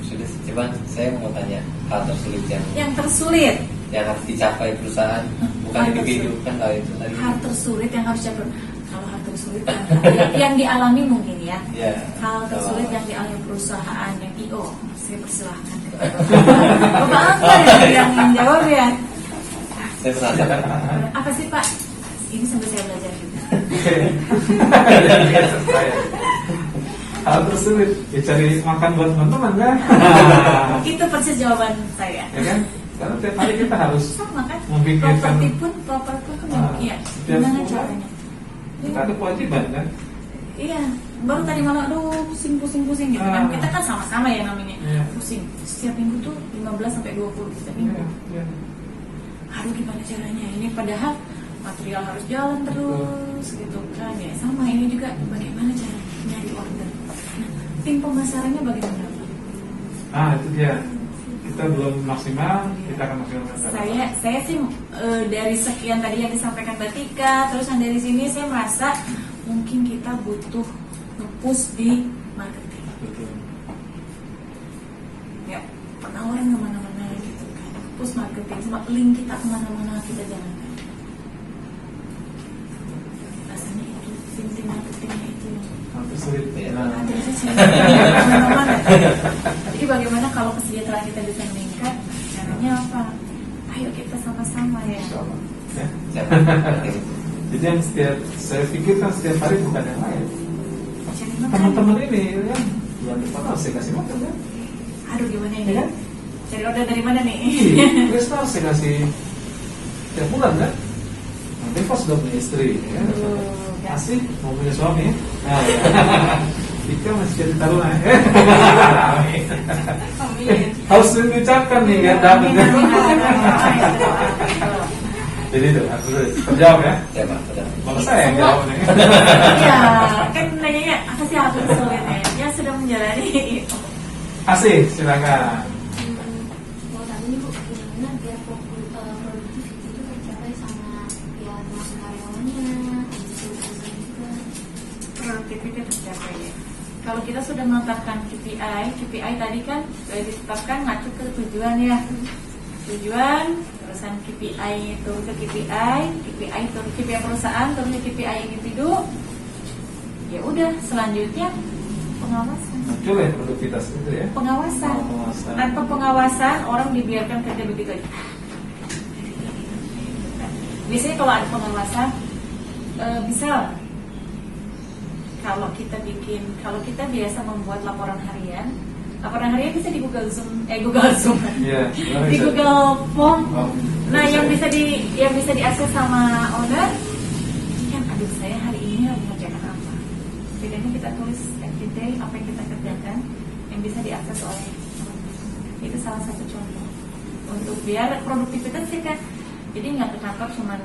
Sudah, coba saya mau tanya hal tersulit Yang tersulit, yang harus dicapai perusahaan, bukan Hal individu tersulit. kan kalau itu tadi. hal tersulit yang harus dicapai. Kalau hal tersulit yang dialami mungkin ya. Ya. Hal tersulit kalau- yang dialami perusahaan yang IO, saya persilahkan. Bapak apa yang menjawab ya? Saya penasaran. Apa sih Pak? Ini sambil saya belajar juga. Hal tersulit ya cari makan buat teman-teman kan? Itu persis jawaban saya. Ya kan? Karena tiap hari kita harus Sama kan? memikirkan. Properti pun iya. Setiap Gimana bulan caranya? kita ada kewajiban kan? Iya, baru tadi malam aduh pusing gitu kan. Ah. Kita kan sama-sama ya namanya. Iya. Pusing. Setiap minggu tuh 15 sampai 20 setiap minggu. Ya. Aduh gimana caranya? Ini padahal material harus jalan terus gitu kan ya. Sama ini juga bagaimana cara nyari order. Nah, tim pemasarannya bagaimana Pak? Itu dia. Kita belum maksimal, kita akan maksimalkan. Saya sih dari sekian tadi yang disampaikan Mbak Tika, terus yang dari sini saya merasa mungkin kita butuh nge-push di marketing. Betul. Ya, penawaran kemana-mana gitu kan. Push marketing, sama link kita kemana-mana kita jalankan. Rasanya itu tim marketingnya itu yang Hal tersulit. Ya. ada sih kemana-mana. Jadi bagaimana kalau kesejahteraan kita bisa meningkat? Caranya apa? Ayo kita sama-sama ya. Insya Allah. Ya. Siapa? Jadi yang saya pikirkan setiap hari bukan yang lain. Cari makan. Teman-teman ini kan bulan depan harus saya kasih makan kan? Aduh gimana ini? Ya kan? Cari order dari mana nih? Iya, terus harus saya kasih tiap bulan kan? Nanti pas sudah punya istri, ya kan? Asik mau punya suami. Nah, ya. Ika masih jadi taruna. Amin. Harus diucapkan nih biar dapat. Amin, amin, amin, amin. Jadi itu harus terjawab ya. Siapa? Sudah. Malah saya yang jawab nih. Iya, kan nanya apa sih hal tersulitnya? Ya sudah menjalani. Asik, silakan. Kalau tadi Bu, gimana biar produktif itu tercapai sama ya termasuk karyawannya, juga. Produktivitas tercapai ya. Kalau kita sudah menetapkan KPI tadi kan sudah ditetapkan ngacu ke tujuan ya. Tujuan, terusan KPI itu ke KPI turun KPI perusahaan, turun ke KPI individu. Ya udah, selanjutnya pengawasan. Muncul ya produktivitas itu ya. Pengawasan. Pengawasan. Tanpa pengawasan orang dibiarkan kerja begitu aja. biasanya kalau ada pengawasan bisa kalau kita biasa membuat laporan harian bisa di Google Zoom, Iya, di Google Form. Oh, Nah, yang bisa diakses sama owner, kan aduh saya hari ini lagi ngerjakan apa. Bedanya kita tulis everyday apa yang kita kerjakan yang bisa diakses oleh owner. Itu salah satu contoh untuk biar produktivitas sih kan. Jadi nggak ke kantor cuman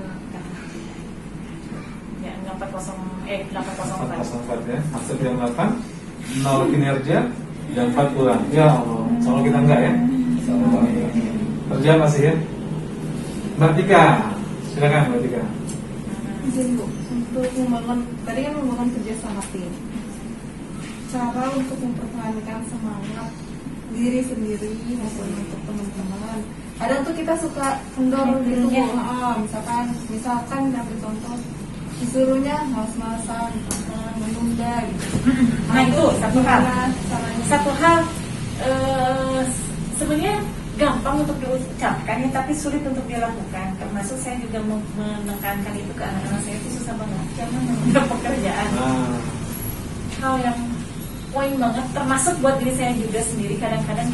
ya 804 ya. Maksud yang 8, 0 kinerja dan 4 pulang. Ya Allah, kalau kita enggak ya. Kerja masih ya. Mbak Tika, silakan Mbak Tika. Izin Bu, untuk membangun, tadi kan membangun kerjasama tim. Cara untuk mempertahankan semangat diri sendiri maupun untuk teman-teman. Kadang tuh kita suka kendor gitu Bu. Misalkan ambil contoh, disuruhnya malas-malasan, menunda gitu. Nah itu satu hal sebenarnya gampang untuk diucapkan ya, tapi sulit untuk dilakukan. Termasuk saya juga menekankan itu ke anak-anak saya, itu susah banget jangan menunda pekerjaan. Hal yang poin banget, termasuk buat diri saya juga sendiri. Kadang-kadang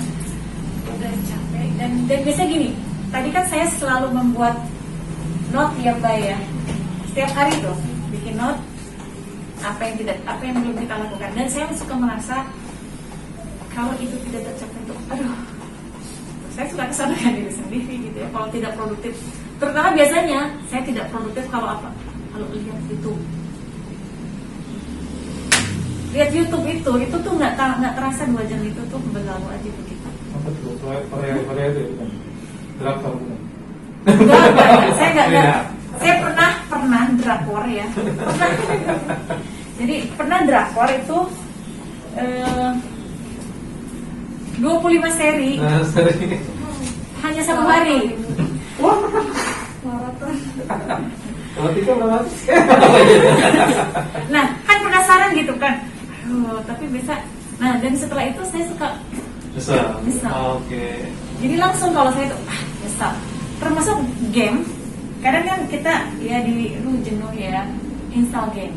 udah capek dan biasanya gini, tadi kan saya selalu membuat note ya Mbak ya, setiap hari tuh bikin note apa yang belum kita lakukan. Dan saya suka merasa kalau itu tidak tercapai tuh, aduh, saya suka kesadaran diri sendiri gitu ya. Kalau tidak produktif, terutama biasanya saya tidak produktif kalau apa? Kalau lihat YouTube itu tuh nggak terasa 2 jam itu tuh berlalu aja begitu. Apa tuh? Korea itu bukan? Drakor bukan? Enggak, saya enggak. Saya pernah drakor ya. Jadi pernah drakor itu 25 seri Nah, sering. hanya 1 hari. Maraton. Kalau Tika berapa? Nah, kan penasaran gitu kan. Aduh, tapi bisa. Nah, dan setelah itu saya suka Bisa. Oke. jadi langsung kalau saya tuh nyesal. Termasuk game. Kadang kan kita ya jenuh ya install game.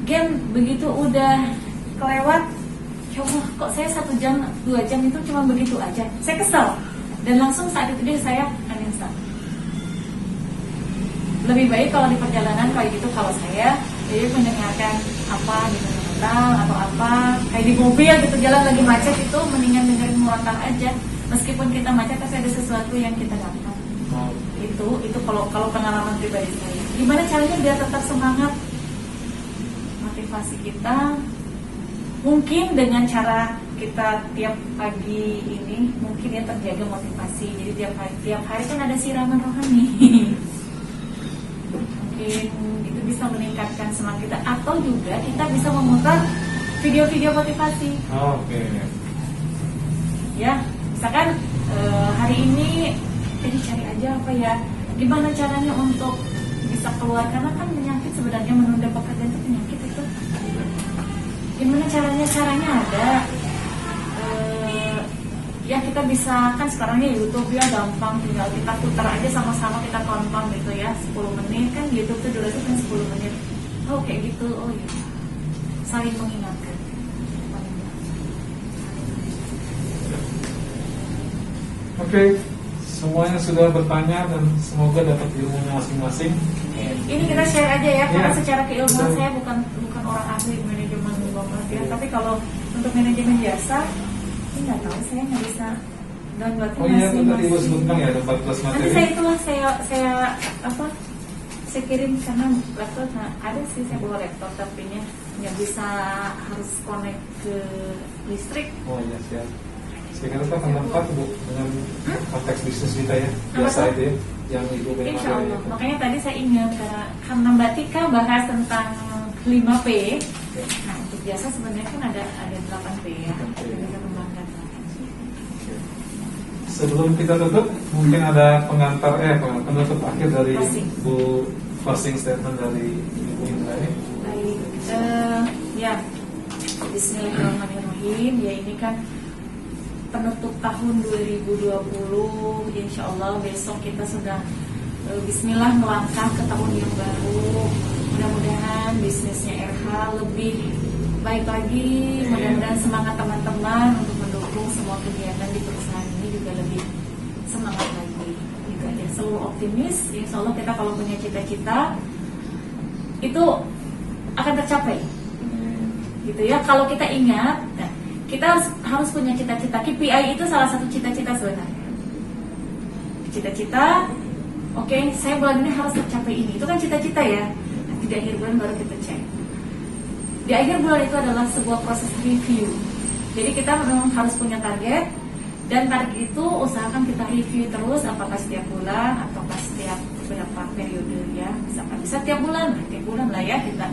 Game begitu udah kelewat, ya Allah, kok saya 1 jam 2 jam itu cuma begitu aja. Saya kesel dan langsung saat itu deh saya uninstall. Lebih baik kalau di perjalanan kayak gitu, kalau saya jadi mendengarkan apa gitu atau apa kayak di mobil gitu jalan lagi macet, itu mendingan dengerin murotal aja. Meskipun kita macet tapi ada sesuatu yang kita dapat. Itu kalau pengalaman pribadi saya. Gimana caranya biar tetap semangat? Motivasi kita mungkin dengan cara kita tiap pagi ini mungkin ya terjaga motivasi. Jadi tiap hari kan ada siraman rohani. Mungkin itu bisa meningkatkan semangat kita, atau juga kita bisa memutar video-video motivasi. Oke. Ya, misalkan hari ini jadi cari aja apa ya, gimana caranya untuk bisa keluar, karena kan penyakit sebenarnya menunda pekerjaan itu penyakit itu. Gimana caranya ada ya kita bisa kan sekarang ya YouTube ya gampang, tinggal kita putar aja sama-sama kita tonton gitu ya 10 menit kan YouTube tuh durasi kan 10 menit. Oh kayak gitu, oh iya, saling mengingatkan. Oke, semuanya sudah bertanya dan semoga dapat ilmunya masing-masing. Ini kita share aja ya, karena Ya, secara keilmuan betul. saya bukan orang ahli manajemen banget ya, tapi kalau untuk manajemen jasa, ini nggak tahu, saya nggak bisa download. Oh iya, itu tadi Ibu sebutkan ya, ada 14 Nanti materi. saya itulah saya kirim karena laptop ada sih, saya bawa laptop tapi nya nggak bisa, harus connect ke listrik. Oh iya, siap. Saya kira itu akan tempat Bu dengan konteks bisnis kita ya, Apa biasa tuh? itu ya, yang Ibu pengen Insya Allah. materi. Makanya tadi saya ingat karena Mbak Tika bahas tentang 5P. Nah untuk jasa sebenarnya kan ada 8P ya. 8P. Kita kembangkan. Sebelum kita tutup, mungkin ada penutup akhir dari Closing. Bu, closing statement dari Ibu Indra ini. Baik, ya Bismillahirrahmanirrahim. Ya ini kan penutup tahun 2020. Insya Allah besok kita sudah Bismillah melangkah ke tahun yang baru. Mudah-mudahan bisnisnya RH lebih baik lagi. Mudah-mudahan semangat teman-teman untuk mendukung semua kegiatan di perusahaan ini juga lebih semangat lagi. Gitu aja. Selalu optimis. Insya Allah kita kalau punya cita-cita itu akan tercapai. Gitu ya. Kalau kita ingat, kita harus punya cita-cita. KPI itu salah satu cita-cita sebenarnya. Cita-cita, oke, saya bulan ini harus tercapai ini. Itu kan cita-cita ya. Nanti di akhir bulan baru kita cek. Di akhir bulan itu adalah sebuah proses review. Jadi kita memang harus punya target. Dan target itu usahakan kita review terus, apakah setiap bulan atau setiap beberapa periode ya. Misalkan bisa tiap bulan lah ya kita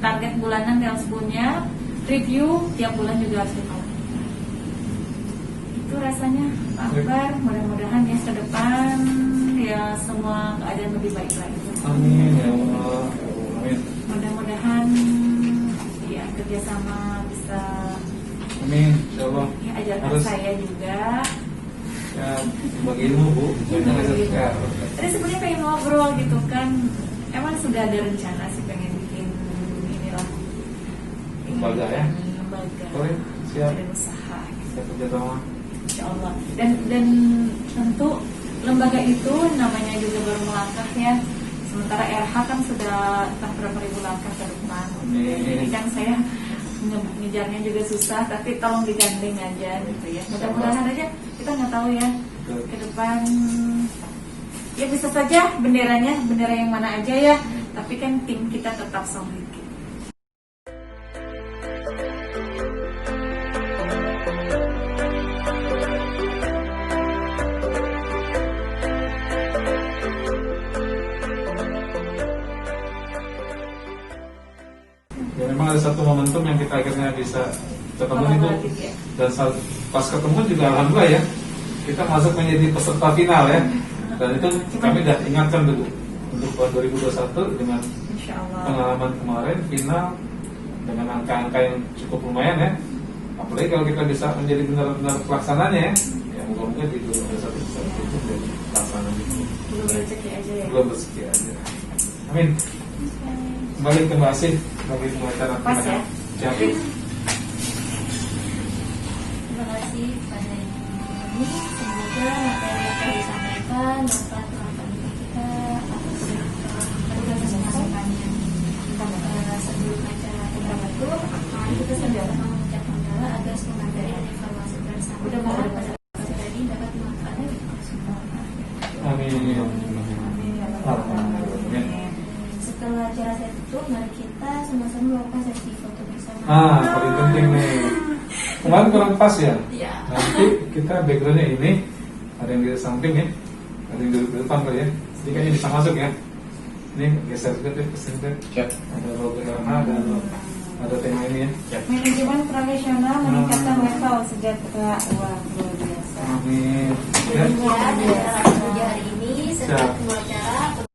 target bulanan yang punya review tiap bulan juga harus kita. Itu rasanya Pak Akbar, mudah-mudahan ya ke depan ya semua keadaan lebih baik lagi. Amin ya Allah. Amin. Mudah-mudahan ya kerjasama bisa. Amin. Insya Allah. Ya ajarkan Harus saya juga. ya bagi ilmu Bu. Banyak ya. Tadi sebenarnya pengen ngobrol gitu kan. Emang sudah ada rencana sih pengen bikin inilah Lembaga ya? Lembaga. Boleh, siap. Dan usaha. Kita kerja sama. Insya Allah. Dan tentu lembaga itu namanya juga baru melangkah ya. Sementara RH kan sudah entah berapa ribu langkah ke depan. Jadi kan saya ngejarnya juga susah, tapi tolong digandeng aja gitu ya. Mudah-mudahan aja kita nggak tahu ya ke depan. Ya bisa saja benderanya bendera yang mana aja ya. Tapi kan tim kita tetap solid. Ya memang ada satu momentum yang kita akhirnya bisa ketemu itu, dan pas ketemu juga alhamdulillah ya kita masuk menjadi peserta final ya, dan itu kami sudah ingatkan dulu untuk tahun 2021 dengan pengalaman kemarin final dengan angka-angka yang cukup lumayan ya, apalagi kalau kita bisa menjadi benar-benar pelaksananya ya moga-moga di 2021 bisa menjadi pelaksana itu. Belum rezeki aja ya. Belum rezeki aja. Amin. Kembali ke Mbak Asih bagi pengacara. Pas ya. Siap. Terima kasih pada ini. Semoga materi yang telah disampaikan dapat membantu kita atas masukan yang sebelum acara kita bentuk. Mari kita sudah mengucapkan doa agar semua materi dan informasi bersama pada tadi dapat dimanfaatkan untuk semua. Amin. Setelah acara saya tutup, mari kita sama-sama melakukan sesi foto bersama. Paling penting nih. Kemarin kurang pas ya. Iya. Nanti kita backgroundnya ini ada yang di samping ya, ada yang di depan kali ya. Jadi kayaknya bisa masuk ya. Ini geser juga deh, kesini deh. Ada logo RH, ada tema ini ya. Manajemen profesional meningkatkan level sejahtera. Wah, luar biasa. Amin. Ya, dan acara hari ini setelah semua acara